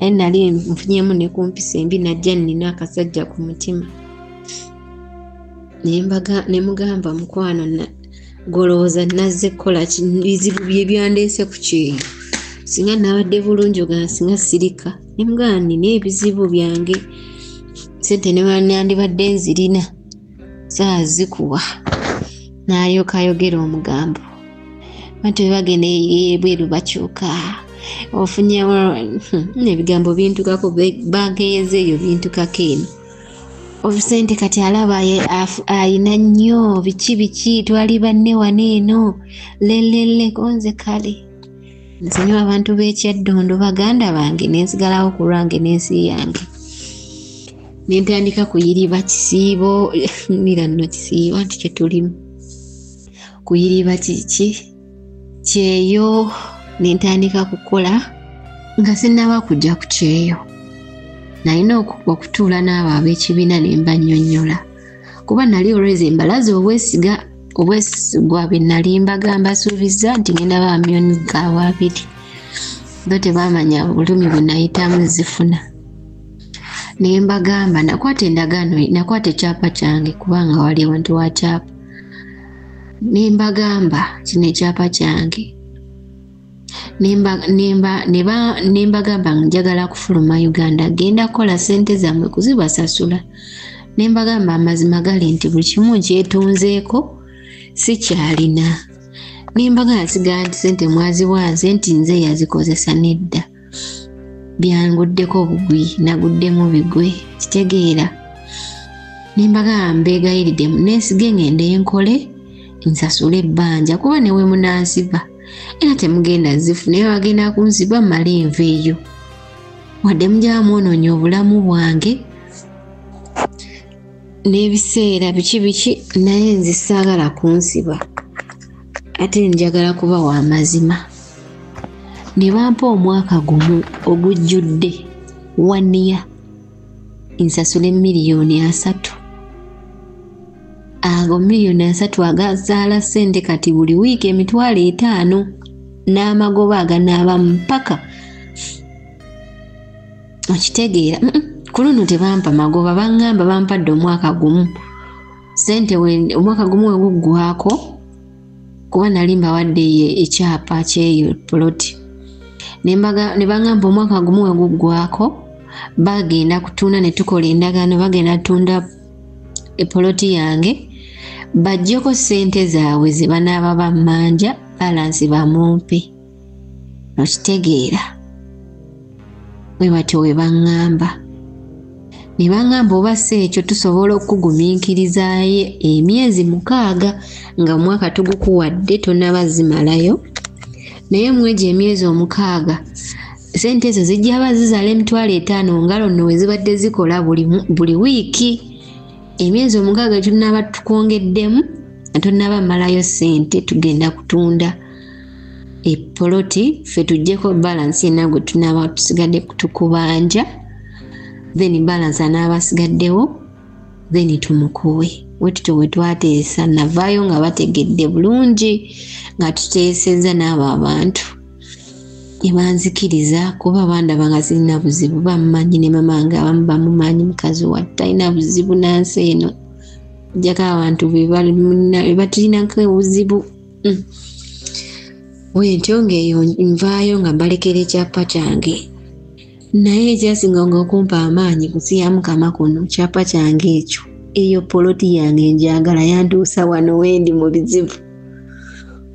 aye nali nfunyemu ne kumpisa embi najja nina akasajja ku mutima ne mugamba mukwano golowooza nazze kukola bizibu bye byandeese ku kyeyo singa nabadde bulungi oga singa sirika ne mugamba nina ebizibu byange sente ne nandibadde nzirina saa zikuwa n'alyoka ayogera omugambo bantu bwe bagenda ebweru bakyuka ofunye ebigambo bintukako bankeyeza eyo bintukako eno obusente kati alaba ayina nnyo biki twali banne wano eno lelele konze kale nsonyiwa abantu b'Ekyaddondo baganda bange nensigalawo ku lwange n'ensi yange nentandika kuyiriba kisiibo mira nno kisiibo anti kyetulimu kuyiriba kiki kyeyo nentandika kukola nga sinnaba kujja ku kyeyo nalina okutuula n'abo ab'ekibiina ne mbanyonnyola kuba nali olwezi embalaza obwesigwa be nali mbagamba suubiza nti ngenda bamyoni gaabwe 2 bo tebamanya bulumi bwe nayitamu zifuna ne mbagamba nakwata endagaano nakwata ekyapa kyange kubanga wali abantu wa kyapa ne mbagamba kino ekyapa kyange ne mbagamba njagala kufuluma Uganda genda kukola sente zammwe kuzibasasula ne mbagamba amazima gali nti buli kimu kyetunzeeko si kyalina ne mbagamba nsigala nti sente mwaziwanze nti nze yazikozesa nedda byanguddeko obugwi naguddemu bigwe kitegeera ne mbagamba mbeegayiridde neesige ngende enkole nsasule ebbanja kuba newe munansiba era temugenda zifu naye wagenda kunsiba mmala enva eyo wadde mujja mwonoonye obulamu bwange n'ebiseera biki naye nze saagala kunsiba ate njagala kuba wa mazima ne bampa omwaka gumu ogujjudde 1 year nsasule miliyoni 3 ago miliyoni 3 agazaala sente kati buli wiiki emitwalo 5 n'amagoba aganaaba mpaka okitegeera ku luno tebampa magoba baŋŋamba bampadde omwaka gumu sente omwaka gumu weguggwako kuba nali mbawadde ekyapa kyeyo poloti ne baŋŋamba omwaka gumu weguggwako bagenda kutunda ne tukola endagaano bagenda tunda epoloti yange bajjeko sente zaabwe ze banaaba bammanja balansi bamumpe okitegeera bwe batyo we baŋŋamba ne baŋŋamba oba si ekyo tusobola okugumiikirizaayo emyezi 6 nga omwaka tugukuwadde tonabazimalayo naye mwegyo emyezi 6 sente ezo zijja bazizala emitwalo 5 ngalo nno we zibadde zikola buli wiiki emyezi 6 tunaba tukongeddemu tonaba malayo sente tugenda kutunda epoloti fe tujjeko balance enagwe tunaba tusigadde tukubanja then balance anabasigaddewo then tumukuwe wetutyo wetwateesa navaayo nga bategedde bulungi nga tuteeseza n'abo abantu ebanzikiriza kuba bandaba nga sirina buzibu bammanyi ne mama nga abamu bamumanyi mukazi watte talina buzibu nansi eno jjako abantu bebatulinako obuzibu wentyo ng'eyo nvaayo nga mbalekera ekyapa kyange naye ekyasinga nga okumpa amaanyi kusiya mukama kuno kyapa kyange ekyo eyo poloti yange njagala yantuusa wano wendi mu bizibu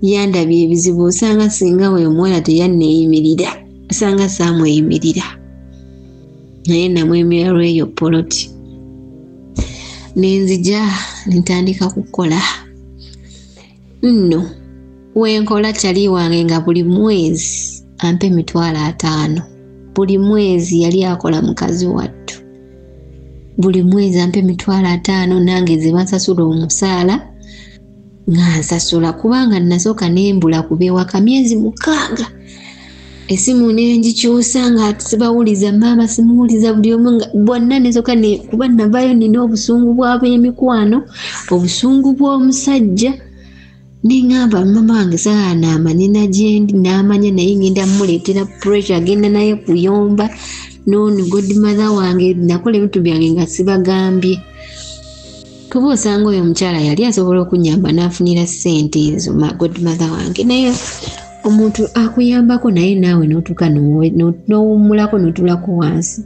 yandabye ebizibu osanga singa we omuwala teyanneeyimirira osanga saamweyimirira naye namwemirwa eyo poloti nenzija ntandika kukola nno wenkola kyali wange nga buli mwezi ampe 5,000 buli mwezi. Yali akola mukazi wattu. Buli mwezi ampe 5,000 nange ze bansasula omusaala nga nsasula, kubanga nasooka nembula kubeewaka myezi 6. Esimu nengikyusa nga sibawuliza maama, simuwuliza buli omu, bonna nesooka kuba navaayo nina obusungu bw'ab'emikwano, obusungu bw'omusajja. Nengamba mama wange saa naamanya nagyendi, naamanya naye ngenda muleetera pressure, agenda naye kuyomba. Noono godmother wange nakola ebintu byange nga sibagambye. Kuba osanga oyo omukyala yali asobola okunyamba n'afunira ssente ezo godmother wange, naye omuntu akuyambako naye naawe n'otuuka n'owummulako n'otulako wansi.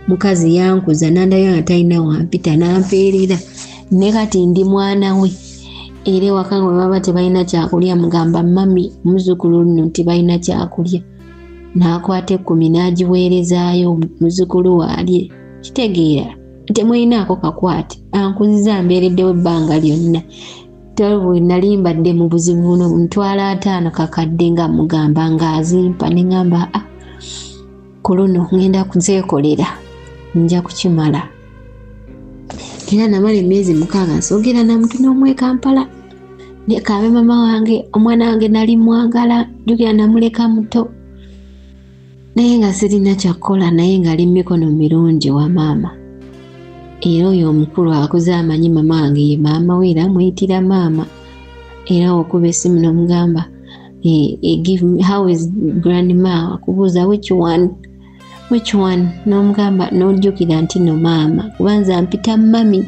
Mukazi yankuza nandayo nga talina wampita nampeerera, ne kati ndi mwana we. Era ewaka nga baba tebalina kyakulya, mugamba mami muzzukulu nno tebalina kyakulya. N'akwata 10 n'agiweerezaayo muzzukulu waalye. Kitegeera temulinaako kakwate, ankuziza mbeereddewo ebbanga lyonna. Bwe nali mbadde mu buzibu buno 5,000 kakadde nga mugamba ng'azimpa, ne ngamba ku luno ngenda kuzeekolera, nja kukimala. Era namala emyezi 6 nsoogera na muntu n'omu e Kampala. Nekaabe mama wange, omwana wange nali mwagala, jjukira namuleka muto. Naye nga sirina kyakukola, naye ng'ali mu mikono mirungi wa maama. Era oyo omukulu akuze amanyi mama wange ye maama we, era muyitira maama. Era okuba essimu n'omugamba give me, how is grandma? Akubuuza which one? N'omugamba n'ojjukira nti no maama, kubanza mpita mami,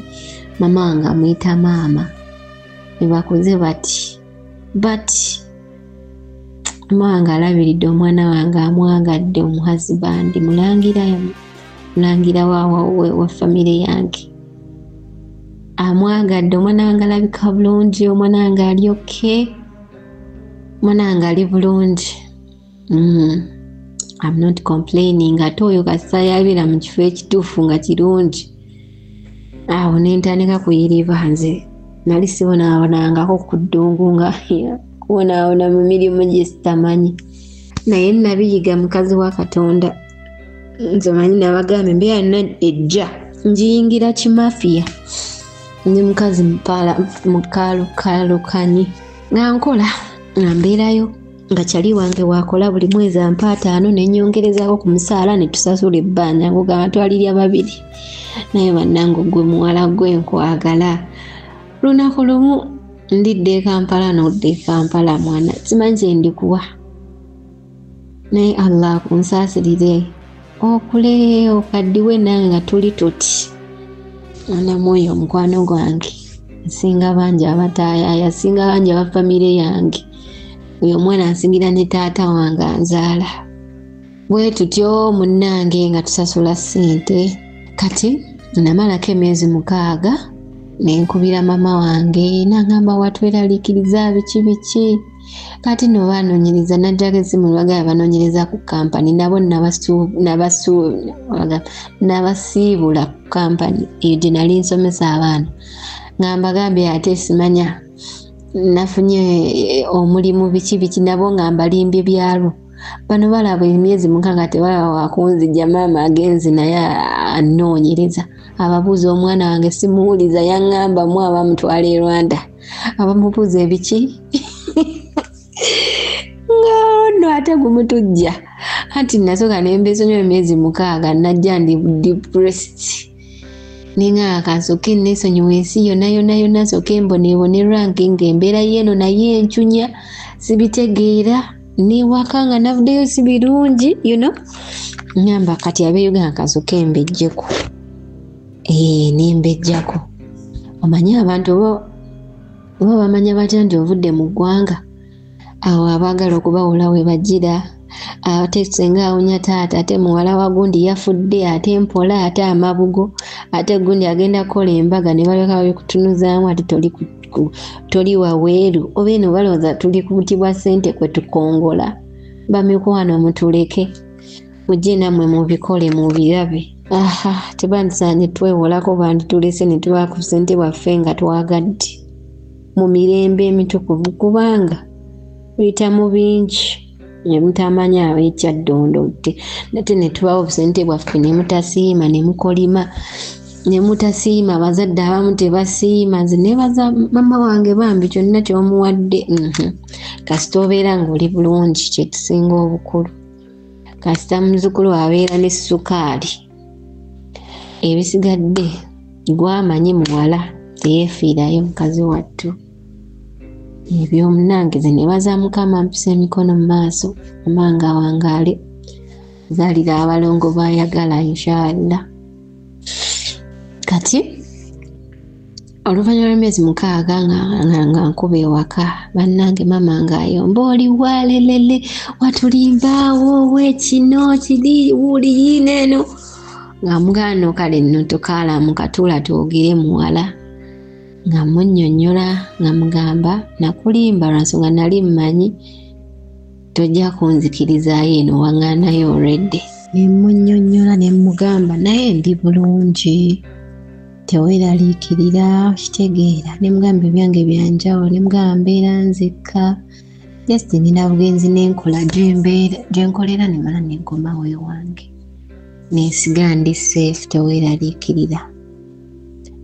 mama wange amuyita maama. Ne bakoze bati mama wange alabiridde omwana wange amwagadde omuhazibandi, mulangira wa famire yange. Amwagadde, omwana wange alabika bulungi, omwana wange ali okay, omwana wange ali bulungi. I'm not complaining. Ate oyo kasita yabira mu kifo ekituufu nga kirungi. Awo nentandika kuyiriva nze. Nali sibonaabonangako ku ddungu nga kubonaabona mu mirimu gye sitamanyi. Naye nabiyiga mukazi wa Katonda. Nze manyi nabagambe mbeera nina ejja njiyingira kimafiya. Ndi mukazi mukalukanyi nga nkola nga mbeerayo nga kyali wange wakola buli mwezi ampa 5 nenyongerezako ku musaala ne tusasula ebbanja ngugamba twalirya 2. Naye bannange gwe muwala gwe nkwagala. Lunaku lumu ndidde Kampala n'odde Kampala mwana, simanyi kye ndikuwa. Naye Allah kunsaasirire okule okaddiwe nange nga tuli tuti. Mwana mwoyo omukwano gwange, nsinga bangi abataayaya, singa bangi aba famire yange. Oyo mwana nsingira ne taata wange anzaala. Bwe tutyo munnange nga tusasula ssente. Kati namalako emyezi 6 nenkubira mama wange nangamba watweraliikiriza biki. Kati no banoonyereza najjaga essimu lwagala banoonyereza ku kampani, nabo nabasiibula ku kampani eyo gye nali nsomesa abaana. Ngamba gambye ate simanya nafunye omulimu biki nabo nga mbalimbye byalo. Bano balaba emyezi 6 tebalaba wakunzijja maama agenzi naye anoonyereza. Ababuuza omwana wange simuwuliza, yaŋŋamba mu abamutwala e Rwanda. Abamubuuza ebiki no ate gumutujja. Anti nasooka nembeeza nnyo emyezi 6 najja ndi depressed. Ninga akansooke nesonyiwa ensi yonna nasooke mboneebone ranking embeera yeeno naye encunya sibitegeera newaka nga navuddeyo si birungi ngamba kati abeeyogera akansooke mbejjeko. Nembejjako. Omanyi abantu bo bamanya batya nti ovudde mu ggwanga? Awo abaagala okubawula we bajjira. Ate senga awunya taata, ate muwala wa gundi yafudde, ate mpola, ate amabugo, ate gundi agenda kukola embaga ne baleka babikutunuzaamu ate toli waweeru. Oba eno balowooza tuli kutibwa ssente kwe tukongola. Bamikwano mutuleke. Mujje nammwe mubikole mubirabe. Tebandisaanye twewolako banditulese ne tuba ku ssente bwaffe nga twagadde. Mu mirembe emitukuvu kubanga tuyita mu bingi. ne mutamanya ab'ekya ddondo nate ne tubawa obusente bwaffe ne mutasiima ne mukolima ne mutasiima abazadde abamu tebasiima nze nebaza mama wange bambi kyonna ky'omuwadde kasita obeera ng'oli bulungi kyetusinga obukulu kasita muzzukulu abeera ne sukaali ebisigadde gwamanyi muwala teyeefiirayo mukazi wattu ebyomunange ze nebaza mukama mpisa emikono mu maaso amanga wangaale zaalira abalongo bayagala inshallah. Kati oluvannyuma lw'emyezi 6 nga nkuba ewaka bannange mama ng'ayomba oli walelele watulimbaawo wekino kiri wuli yineeno nga mugaano kale nno tokaalamu katuula twogere muwala nga munnyonnyola nga mugamba nakulimba lwansonga nali mmanyi tojja kunzikirizaayo eno waŋŋaanayo olwedde ne munnyonnyola ne mugamba naye ndi bulungi teweeraliikirira kitegeera ne mugamba ebyange byanjawulo ne mugamba mbeera nzekka just nina bugenzi n'enkola gyenkolera ne mala nenkomawo ewange neesiga ndi safe teweeraliikirira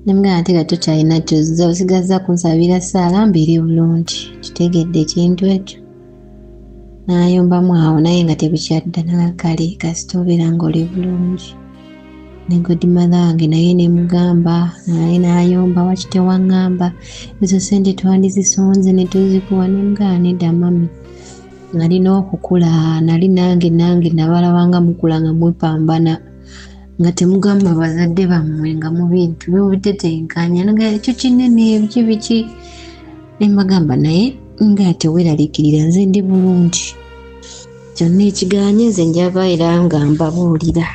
ne mugamba ate nga tokyalina kyozza osigaza kunsabira saala mbeere bulungi kitegedde ekintu ekyo n'ayombamu awo naye nga tebukyadda nakale kasita obeera ng'oli bulungi ne godmother wange naye ne mugamba naye n'ayomba wakite waŋŋamba ezo sente twandizisonze ne tuzikuwa ne mugamba nedda mami nalina okukula nali nange nabalabanga mukula nga mwepambana nga temugamba bazadde bammwe nga mu bintu bitetenkanya nga ekyo kinene ebiki biki ne mbagamba naye nga teweeraliikirira nze ndi bulungi kyonna ekiganye nze njava era nga mbabuulira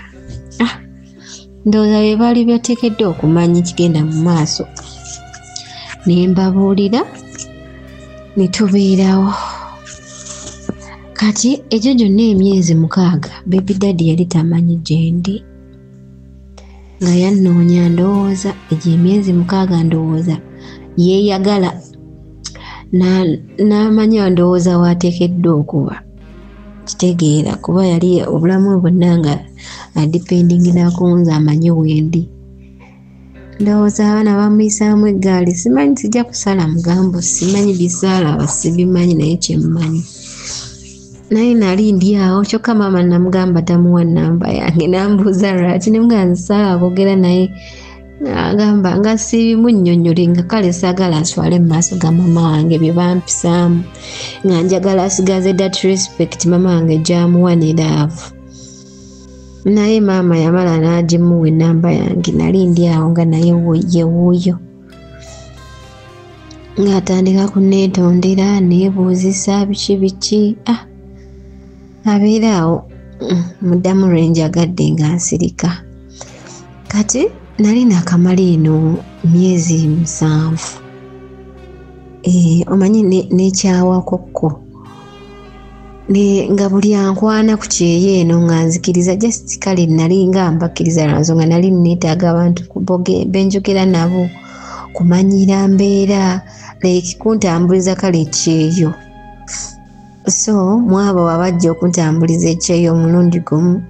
ndowooza bye baali byateekeddwa okumanya ekigenda mu maaso ne mbabuulira ne tubeerawo kati ekyo gyonna emyezi 6 baby daddy yali tamanyi gye ndi nga yannoonya ndowooza egyo emyezi 6 ndowooza yeeyagala n'amanya ndowooza waateekeddwa okuba kitegeera kuba yali obulamu bwonna nga adipendingira ku nze amanyi wendi ndowooza abaana bamuyisaamu eggaali simanyi sijja kusala mugambo simanyi bisaala sibimanyi naye kyemumanyi naye nali ndi awo kyokka maama namugamba tamuwa nnamba yange nambuuza lwaki ne mugamba nzisala kwogera naye agamba nga sibimunnyonnyola nga kale saagala aswale mu maaso ga mama wange bye bampisaamu nga njagala asigaze that respect mama wange gy'amuwa ne love naye maama yamala n'agimuwa ennamba yange nali ndi awo nga naye ye wuuyo ng'atandika kunneetondera neebuuzisa biki abeera awo muddamu lwe njagadde nga nsirika kati nali nakamala eno myezi 7 omanyi nekyawakokko nga buli ankwana ku kyeyo eno nga nzikiriza just kale nali nga mbakkiriza lwansonga nali neetaaga abantu benjogera nabo kumanyira mbeera like kuntambuliza kale ekyeyo so mwabo abajja okuntambuliza ekyeyo omulundi gumu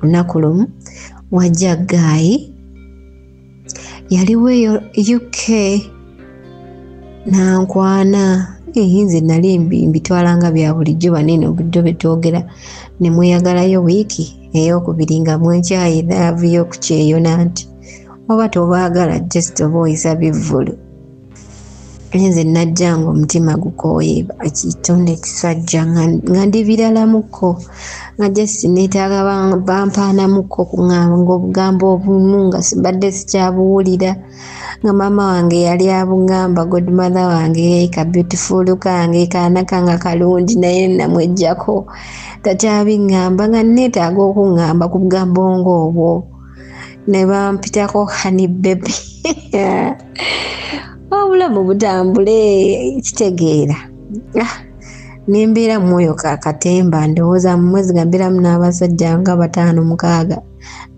lunaku lumu wajja gaayi yaliwo UK nankwana nze nali mbitwalanga bya bulijjo banene obudde betwogera ne mweyagalayo wiiki ey'okubiri nga mwenkyayi laavu y'okukyeyo nti oba tobaagala just oba oyisa bivvulu nze najjanga omutima gukooye ekitonde ekisajja nga ndi biralamuko nga just neetaaga bampaanamukko kuŋŋamba obugambo obumu nga sibadde sikyabuwulira nga maama wange yali abuŋŋamba godmother wange ka beautiful kange kaana kange kalungi naye namwejjako takyabiŋŋamba nga neetaaga okuŋŋamba ku bugambo ng'obwo ne bampitako honey baby obulamu butambule kitegeera nembeera mwoyo kakatemba ndowooza mu mwezi gambeeramu n'abasajja nga 5-6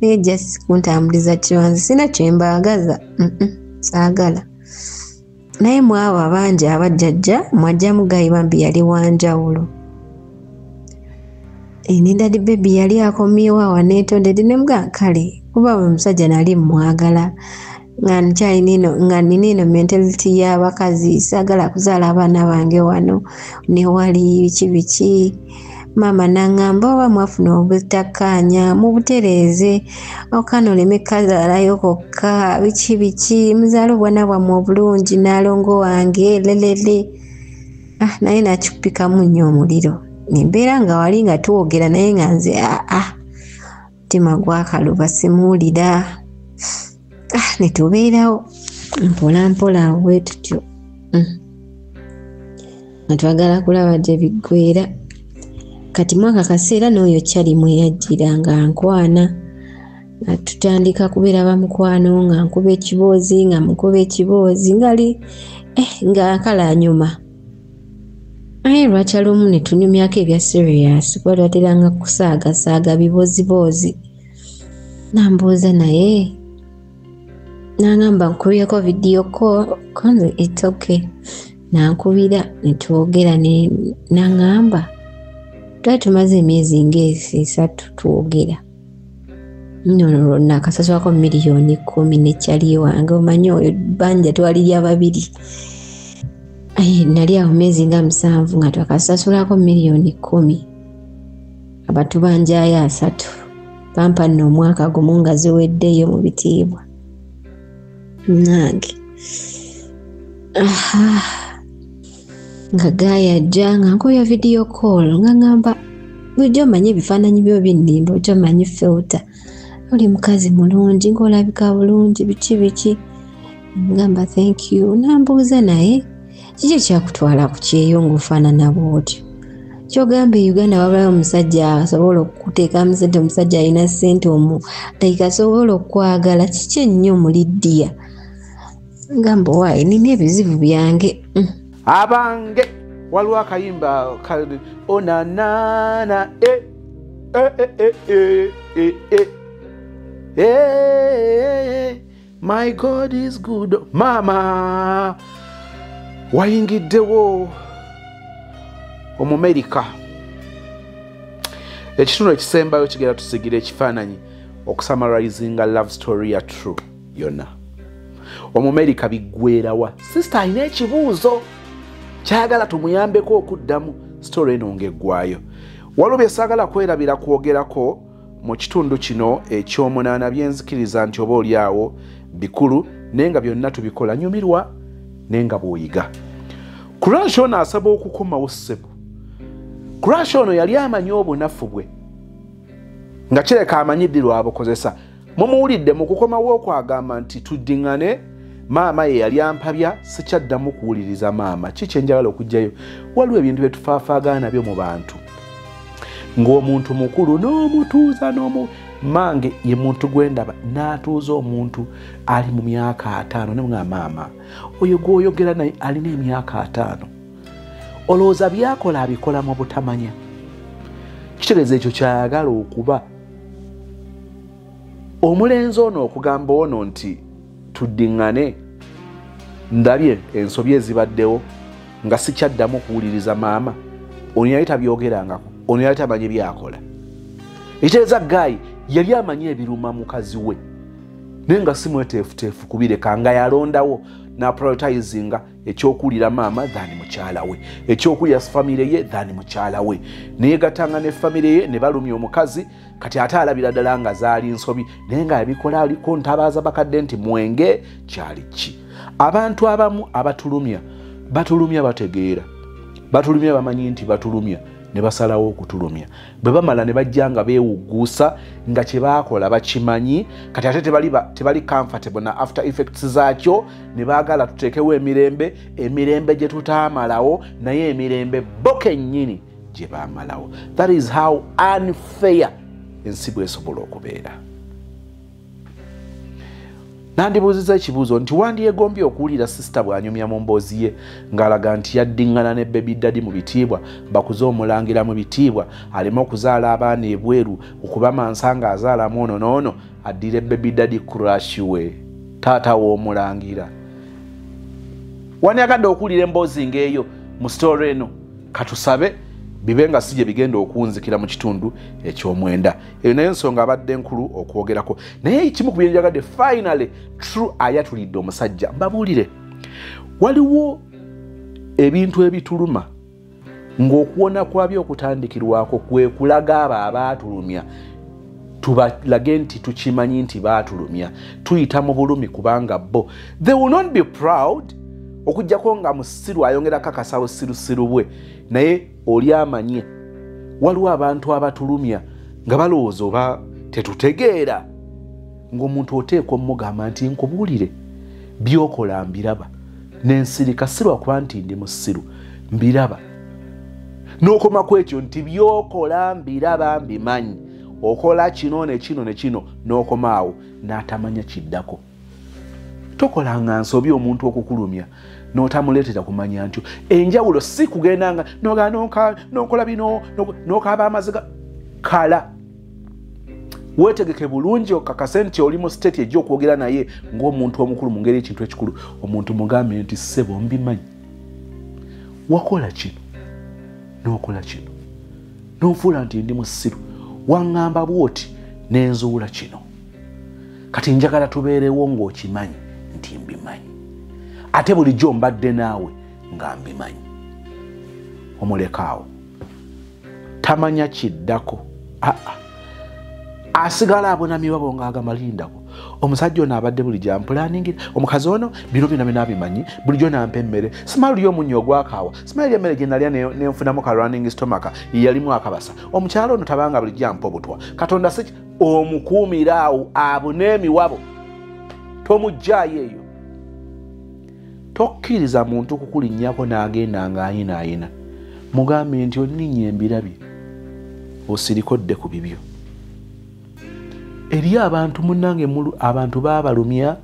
naye just kuntambuliza kiwanzi sina kyembaagaza saagala naye mwabo abangi abajjajja mwajja mugayi bambi yali wanjawulo ne Daddy Baby yali akomyewo awaneetondedde ne mga kale kuba omusajja nali mwagala nga nina eno mentality y'abakazi saagala kuzaala abaana bange wano ne wali biki maama n'aŋŋamba oba mwafuna obutakkaanya mu butereeze okano oleme kazaalayo kokka biki muzaala obwana bwammwe obulungi n'alongo wange lelele naye nakikupikamu nnyo omuliro nembeera nga wali nga twogera naye nga nze mutima gwakaluba simuwulira netubeerawo mpolampola bwe tutyo nga twagala kulaba gye biggweera kati mwaka kaseera n'oyo kyalimu eyajjira nga nkwana nga tutandika kubeera bamukwano nga nkuba ekiboozi nga mukuba ekiboozi ngali nga nkala nyuma aye lwakyali omu ne tunyumyako ebya serious kuba twateranga kusaagasaaga biboozibozi nambuuza naye n'aŋŋamba nkubireko vidiyo konze it's okay nankubira ne twogera n'aŋŋamba twali tumaze emyezi ng'esatu twogera nno lwonna akasasulako miliyoni 10 nekyali wange omanyi oyo bbanja twali lya babiri nali awo myezi nga 7 nga twakasasulako miliyoni 10 abatubanjayo 3 pampa nno omwaka gumu nga ziweddeyo mu bitiibwa nange nga gayajja nga nkoya video call nga ngamba bulijjo manyi ebifaananyi byo binnimba bulijjo manyi filter oli mukazi mulungi ng'olabika bulungi biki ngamba thank you nambuuza naye kiki kyakutwala ku kyeyo ng'ofaanana bw'otyo kyogamba e Uganda wabulayo omusajja asobola okuteekamu ssente omusajja alina ssente like asobola okukwagala kiki ennyo muliddiya ngamba waayi nina ebizibu byange abange waliwo akayimba onanana my God is good mama wayingiddewo Omumerika ekitundu ekisembayo kigera tusigira ekifaananyi okusamarizinga love story ya true yonna Omumerika biggweerawa sister alina ekibuuzo kyagala tumuyambeko okuddamu story eno ng'eggwayo waliwo bye saagala kwerabira kwogerako mu kitundu kino ekyomunaana byenzikiriza nti oba oli awo bikulu naye nga byonna tubikola nyumirwa naye nga bw'oyiga Crash ono asaba okukomawo ssebo Crash ono yali amanyi obunafu bwe nga kireka amanyidde lwabukozesa mumuwulidde mu kukomawo okwagamba nti tuddiŋŋane maama ye yali ampabya sikyaddamu kuwuliriza maama kiki enjagala okujjayo waliwo ebintu bye tufaafaagana nabyo mu bantu ng'omuntu mukulu n'omutuuza mange ye muntu gwendaba n'atuuza omuntu ali mu myaka 5 ne nga maama oyo gw'oyogera naye alina emyaka 5 olowooza byakola abikola mu butamanya kitegeeza ekyo kyayagala okuba omulenzi ono okugamba ono nti tuddiŋŋane ndabye ensobi ezibaddewo nga sikyaddamu kuwuliriza maama ono yali tabyogerangako ono yali tamanyi byakola ekitegeeza gayi yali amanyi ebiruma mukazi we naye nga si mweteefuteefu kubireka nga yalondawo n'aprioritizinga ekyokulira maama thani mukyala we ekyokulira famire ye thani mukyala we neyegatanga ne famire ye ne balumya omukazi kati ate alabira ddala nga zaali nsobi naye nga yabikola aliko ntabaaza bakadde nti mwenge kyali ki abantu abamu abatulumya batulumya bategeera batulumya bamanyi nti batulumya ne basalawo okutulumya bwe bamala ne bajja nga beewugguusa nga kye baakola bakimanyi kati ate tebali comfortable na after effects zaakyo ne baagala tuteekewo emirembe gye tutaamalawo naye emirembe bo kennyini gye baamalawo. That is how unfair ensi bw'esobola okubeera. Nandibuuziza ekibuuzo nti wandyegombye okuwulira sisita bw'anyumya mu mboozi ye ng'alaga nti yaddiŋŋana ne Baby Daddy mu bitiibwa bakuze omulangira mu bitiibwa aleme okuzaala abaana ebweru okuba mansa ng'azaalamu ono n'ono addire Baby Daddy Crash we taata w'omulangira. Wandyagadde okuwulira emboozi ng'eyo mu story eno katusabe bibenga sije bigenda okunzikira mu kitundu eky'omwenda. Eyo nayo nsonga abadde nkulu okwogerako. Naye ekimu ku bye njagadde finally True ayatulidde omusajja. Mbabuulire, waliwo ebintu ebituluma ng'okuwona kwabyo okutandikirwako kwe kulaga abo abaatulumya tubalage nti tukimanyi nti baatulumya, tuyita mu bulumi kubanga bo they will not be proud okujjako nga musiru ayongera kakasa busirusiru bwe, naye oli amanye waliwo abantu abatulumya nga balowooza oba tetutegeera, ng'omuntu oteeka omugamba nti nkubuulire byokola mbiraba, n'ensirika si lwakuba nti ndi musiru, mbiraba. N'okoma ku ekyo nti byokola mbiraba mbimanyi, okola kino ne kino ne kino, n'okomaawo n'atamanya kiddako. Tokolanga nsobi omuntu okukulumya n'otamuleetera kumanya nti enjawulo si kugendanga n'okola bino n'okaaba amaziga kala. Weetegeke bulungi okakase nti oli mu state ejja okwogera naye ng'omuntu omukulu mu ngeri y'ekintu ekikulu. Omuntu mugambe nti ssebo mbimanyi, wakola kino n'okola kino, n'ofuula nti ndi musiru, waŋŋamba bw'oti n'enzuula kino, kati njagala tubeerewo ng'okimanyi nti mbimanyi, ate bulijjo mbadde naawe nga mbimanyi. Omulekaawo tamanya kiddako, asigala abonamirwa bo ng'agamba lindako. Omusajja ono abadde bulijjo ampulaningira, omukazi ono bino byonna binabimanyi, bulijjo nampa emmere, simanyi omunnyo ogwakaawa, simanyi emmere gye nalya nenfunamu ka running stomach yalimu akabasa. Omukyalo ono tabanga bulijjo ampa obutwa. Katonda si omukuumira awo abuna emiwabo, tomuggyaayo eyo. Tokkiriza muntu kukulinnyako n'agenda ng'ayinaayina, mugambe nti oninnye embirabye, osirikodde ku bibyo. Eri abantu munnange abantu baabalumya,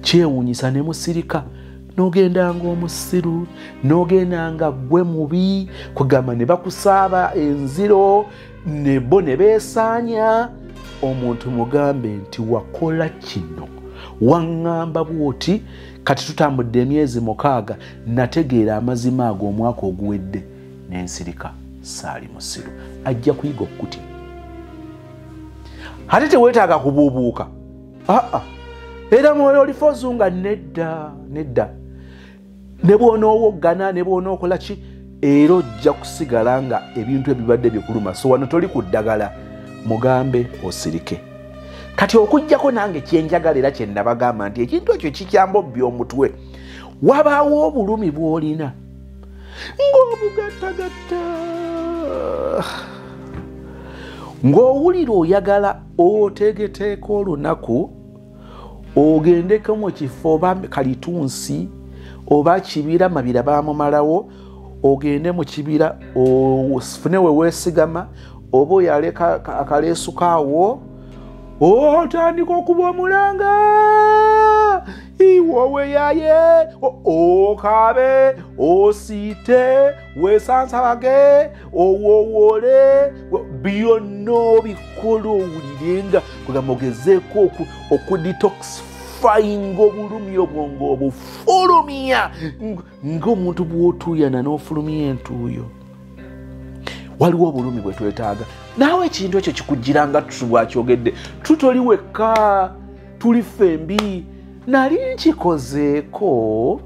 kyewuunyisa ne musirika, n'ogenda ng'omusiru, n'ogenda nga ggwe mubi, kugamba ne bakusaaba enziro ne bo ne beesaanya. Omuntu mugambe nti wakola kino, waŋŋamba bw'oti, kati tutambudde emyezi 6 nategeera amazima ago omwaka oguwedde n'ensirika saali musiru. Ajja kuyiga okutya. Ate teweetaaga kubuubuuka. Era mwoyo olifozu nga nedda. Ne bw'onoowoggana, ne bw'onookola ki, era ojja kusigala nga ebintu ebibadde bikuluma. So wano toli ku ddagala, mugambe osirike. Kati okujjako nange kyenjagala era kye nabagamba nti ekintu ekyo kikyamba obbi omutwe. Wabaawo obulumi bw'olina ng'obugattagatta, ng'owulira oyagala otegeteeka olunaku ogendeko mu kifo oba kalitunsi oba kibira, mabira baamumalawo, ogende mu kibira ofune we weesigama, oba oyaleka akaleesu kaawo otandika okuba omulanga, iwowe yaye okabe osiite weesansabage owowole byonna bikola owulire nga kugamba ogezeeko okudetoxifyinga obulumi obwo ng'obufulumya ng'omuntu bw'otuuyana n'ofulumya entuuyo. Waliwo obulumi bwe twetaaga. Naawe ekintu ekyo kikujjira nga bwakyogedde, tutoli wekka, tuli fembi. Nali nkikozeeko,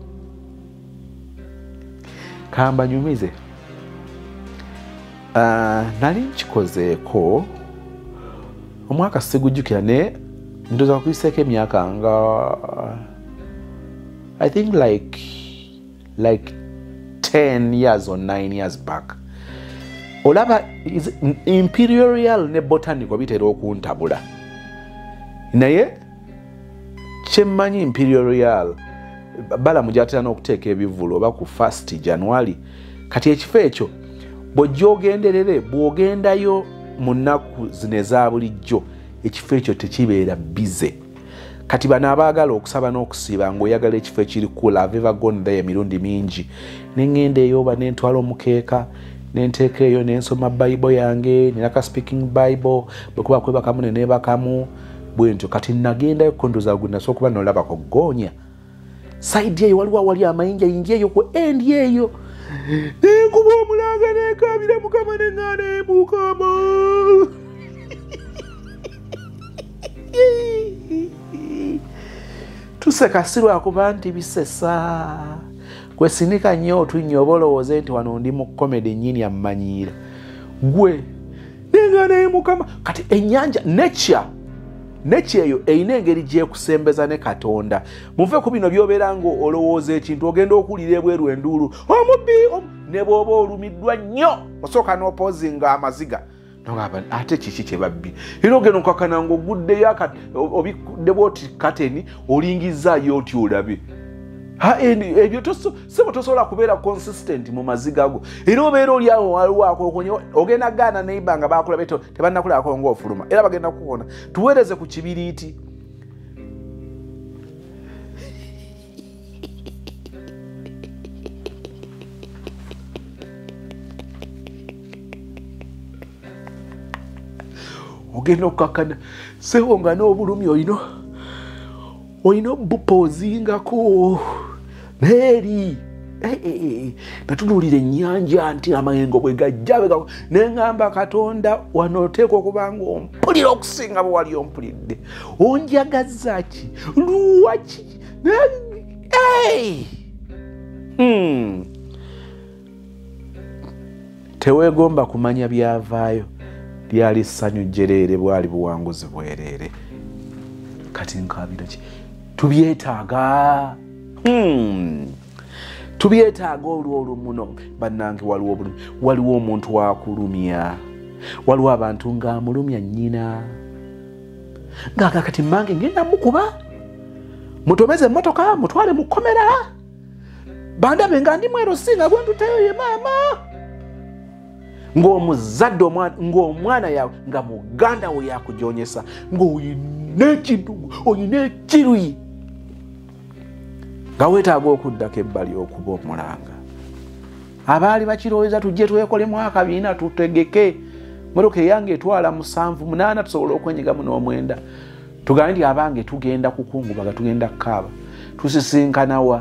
kambanyumize, nali nkikozeeko omwaka sigujjukira, ne ndoza kuyiseeko emyaka nga I think like 10 years or 9 years back. Olaba Imperial ne Botanical bitera okuntabula, naye kyemmanyi Imperial bala mujatera n'okuteeka ebivulu oba ku 1st January. Kati ekifo ekyo bw'ojja ogenderere, bw'ogendayo mu nnaku zino eza bulijjo, ekifo ekyo tekibeera bize. Kati bano abaagala okusaba n'okusiiba ng'oyagala ekifo ekiri cool, I've ever gone there emirundi mingi. N'engenda eyo oba n'entwala omukeeka, n'enteeka eyo n'ensoma Bible yange, niraka speaking Bible, bwe kuba kwebakamu ne neebakamu bwe ntyo. Kati nagendayo kondoza gunaso okuba nolabako goonya. Side eyo waliwo awali amayinja eyo ku endi eyo. Nekuba omulanga n'ekaabira mu mukama nengane mukama tuseka sirwakuba nti bisesa kwesinika nnyo otunyoba olowooze nti wano ndi mu komedi nnyini ammanyiira gwe nengane mukama kati ennyanja nature eyo eyina engeri gyekusembeza ne Katonda. Muve ku bino byobeera nga olowooza ekintu ogenda okuwulira ebweru enduulu omubbi ne bw'oba olumiddwa nnyo osooka n'opoozinga amaziga nogamba ate kiki kye babbi era ogenda okakana ng'oguddeyo obikudde bwoti kateni olingizaayo oti olabe ebyo sebo tosobola kubeera consistent mu maziga go era obeera oli awo waliwako okonye ogenda gaana neiba nga bakulabe tebannakulako ng'ofuluma era bagenda kukuwona tuweereze ku kibiriiti ogenda okukakana sebo nga n'obulumi olina obupoozingako neeri natunuulira ennyanja nti amayengo bwe gajja neŋŋamba Katonda wano oteekwa okuba nga ompulira okusinga bwe wali ompulidde onjagaza ki luwaki teweegomba kumanya byavaayo lyali ssanyu jjereere bwali buwanguzi bwereere kati nkabira ki tubyetaaga tubyetaaga olwolwo muno bannange waliwo omuntu wakulumya waliwo abantu ng'amulumya nnyina ng'aga kati mmange ngenda mukuba mutomeze emmotoka mutwale mu kkomera bandabe nga ndi mwero singa gwenduteyo ye maama ng'omuzadde ng'omwana yawe nga muganda we yakujonyesa ng'oyina ekintu oyina ekirwi nga weetaaga okuddako ebbali okuba omulanga abaali bakiroweza tujje twekolemu akabiina tutegeke motoka eyange etwala 7-8 tusobola okwenyigamu n'omwenda tugambe nti abange tugenda kukungubaga tugenda kukaaba tusisinkanawa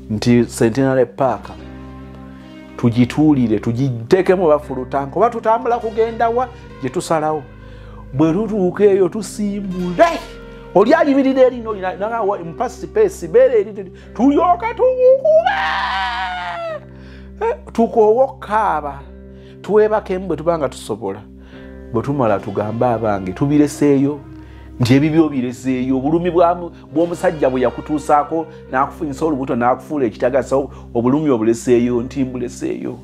nti Centenary Park tugituulire tugitekemu bafulutanka oba tutambula kugenda wa gye tusalawo bwe tutuuka eyo tusimbule oli alimirira erino mpasipesi beera eri tulyoka tuwukuba tukoowa okukaaba tuweebakemu bwe tubanga tusobola bwe tumala tugambe abange tubireseeyo nti ebibyo bireseeyo obulumi bw'omusajja bwe yakutuusaako n'akufunyisa olubuto n'akufuula ekitagasa obulumi obuleseeyo nti mbuleseeyo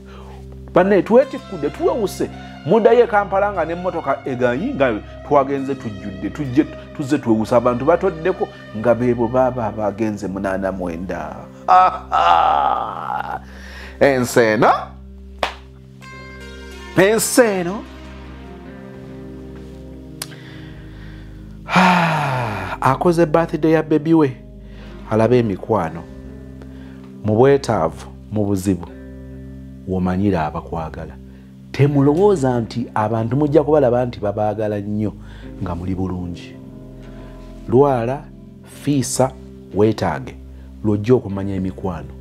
banne twetikudde tuwewuse muddayo e Kampala nga n'emmotoka egayi nga twagenze tujjudde tujje tuzze twewusa abantu batoddeko nga beebo baaba abagenze 89 enseeno akoze birthday ya bebi we alabe emikwano mu bwetaavu mu buzibu womanyira abakwagala temulowooza nti abantu mujja kubalaba nti babaagala nnyo nga muli bulungi lwala fiisa weetaage lwojja okumanya emikwano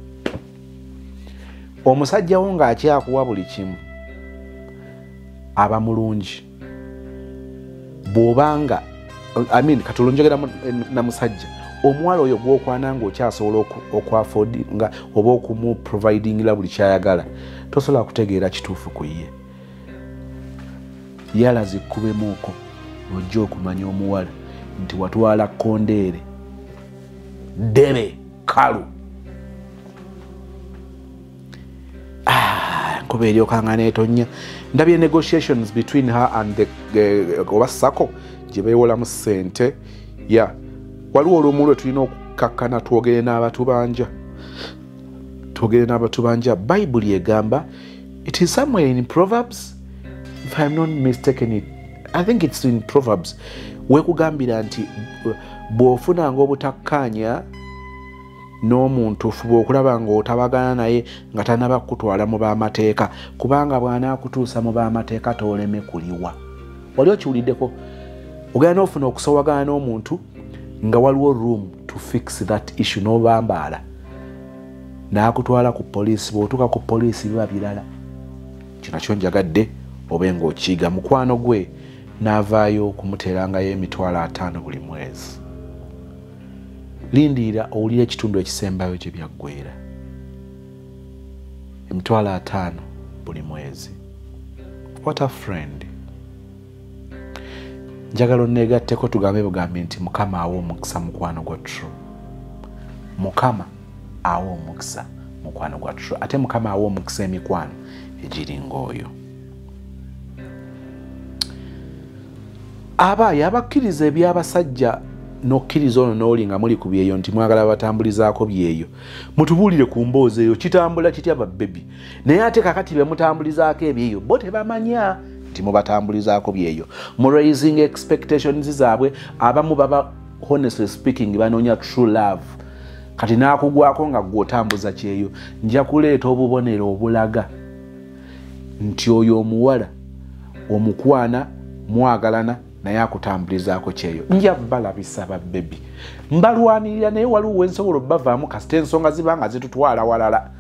omusajja wo ng'akyakuwa buli kimu aba mulungi bw'obanga katulonjogera na musajja omuwala oyo gw'okwana ng'okyasobola okwafoodinga oba okumuprovidingira buli kyayagala tosobola kutegeera kituufu ku ye yala zikkubemuuko lwojja okumanya omuwala nti watwala kondeere ddebe kalu enkuba eryokanga neetonnya ndabye negotiations between her and oba sako gye beewolamu ssente waliwo olumu lwe tulina okukakkana twogere n'abatu banja bayibuli egamba it is somewhere in Proverbs if I'm not mistaken I think it's in Proverbs wekugambira nti bw'ofunanga obutakkaanya n'omuntu fuba okulaba ng'otabagana naye nga tanaba kutwala mu b'amateeka kubanga bw'anaakutuusa mu b'amateeka tooleme kuliwa wali okiwuliddeko ogenda n'ofuna okusowagana n'omuntu nga waliwo room to fix that issue n'obambaala n'akutwala ku poliisi. Bw'otuuka ku poliisi biba birala. Kino kyo njagadde obe ng'okiyiga. Mukwano gwe n'avaayo okumuteerangayo emitwalo 5 buli mwezi. Lindiira owulira ekitundu ekisembayo gye byaggweera. Emitwalo 5 buli mwezi. What a friend. Njagala onneegatteko tugambe bugambi nti Mukama awa omukisa mukwano gwa True. Mukama awa omukisa mukwano gwa True. Ate Mukama awa omukisa emikwano egiringa oyo. Abaayi abakkiriza eby'abasajja n'okkiriza ono n'oli nga muli ku byeyo nti mwagala batambulizaako byeyo. Mutubuulire ku mboozi eyo kitambula kitya babbebi. Naye ate kakati be mutambulizaako ebyeyo bo tebamanya nti mubatambulizaako byeyo. Mu raising expectations zaabwe abamu baba honestly speaking banoonya true love. Kati naakugwako nga gw'otambuza kyeyo nja kuleeta obubonero obulaga nti oyo omuwala omukwana mwagalana naye akutambulizaako kyeyo. Nja balabisa babbebi. Mbalwanirira naye waliwo wensobola obbavaamu kasita ensonga ziba nga zitutwala walala.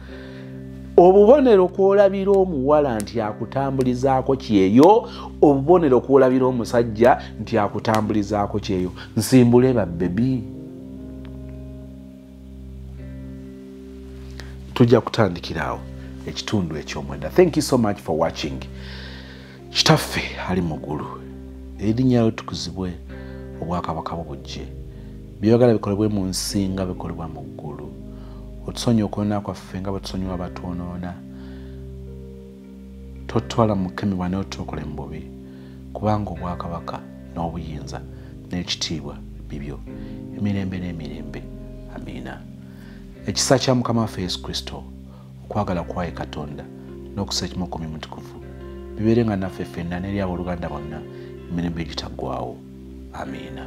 Obubonero kwolabira omuwala nti akutambulizaako kyeyo, obubonero kwolabira omusajja nti akutambulizaako kyeyo. Nsimbule babbebi. Tujja kutandikirawo ekitundu eky'omwenda. Thank you so much for watching. Kitaffe ali mu ggulu. Erinnya lyo tukuzibwe, obwakabaka bubujje. Byogala bikolebwe mu nsi nga bikolebwa mu ggulu. Otusonyiwa okwonoona kwaffe nga bwe tusonyiwa abatwonoona. Totwala mu kemebwa naye otulokole mu bubi. Kubanga obwakabaka n'obuyinza n'ekitiibwa bibyo emirembe n'emirembe. Amiina. Ekisa kya Mukama waffe Yesu Kristo, okwagala kwaye Katonda n'okusa ekimu ku mutukuvu bibeerenga naffe ffenna n'eri abooluganda bonna emirembe egitaggwaawo. Amiina.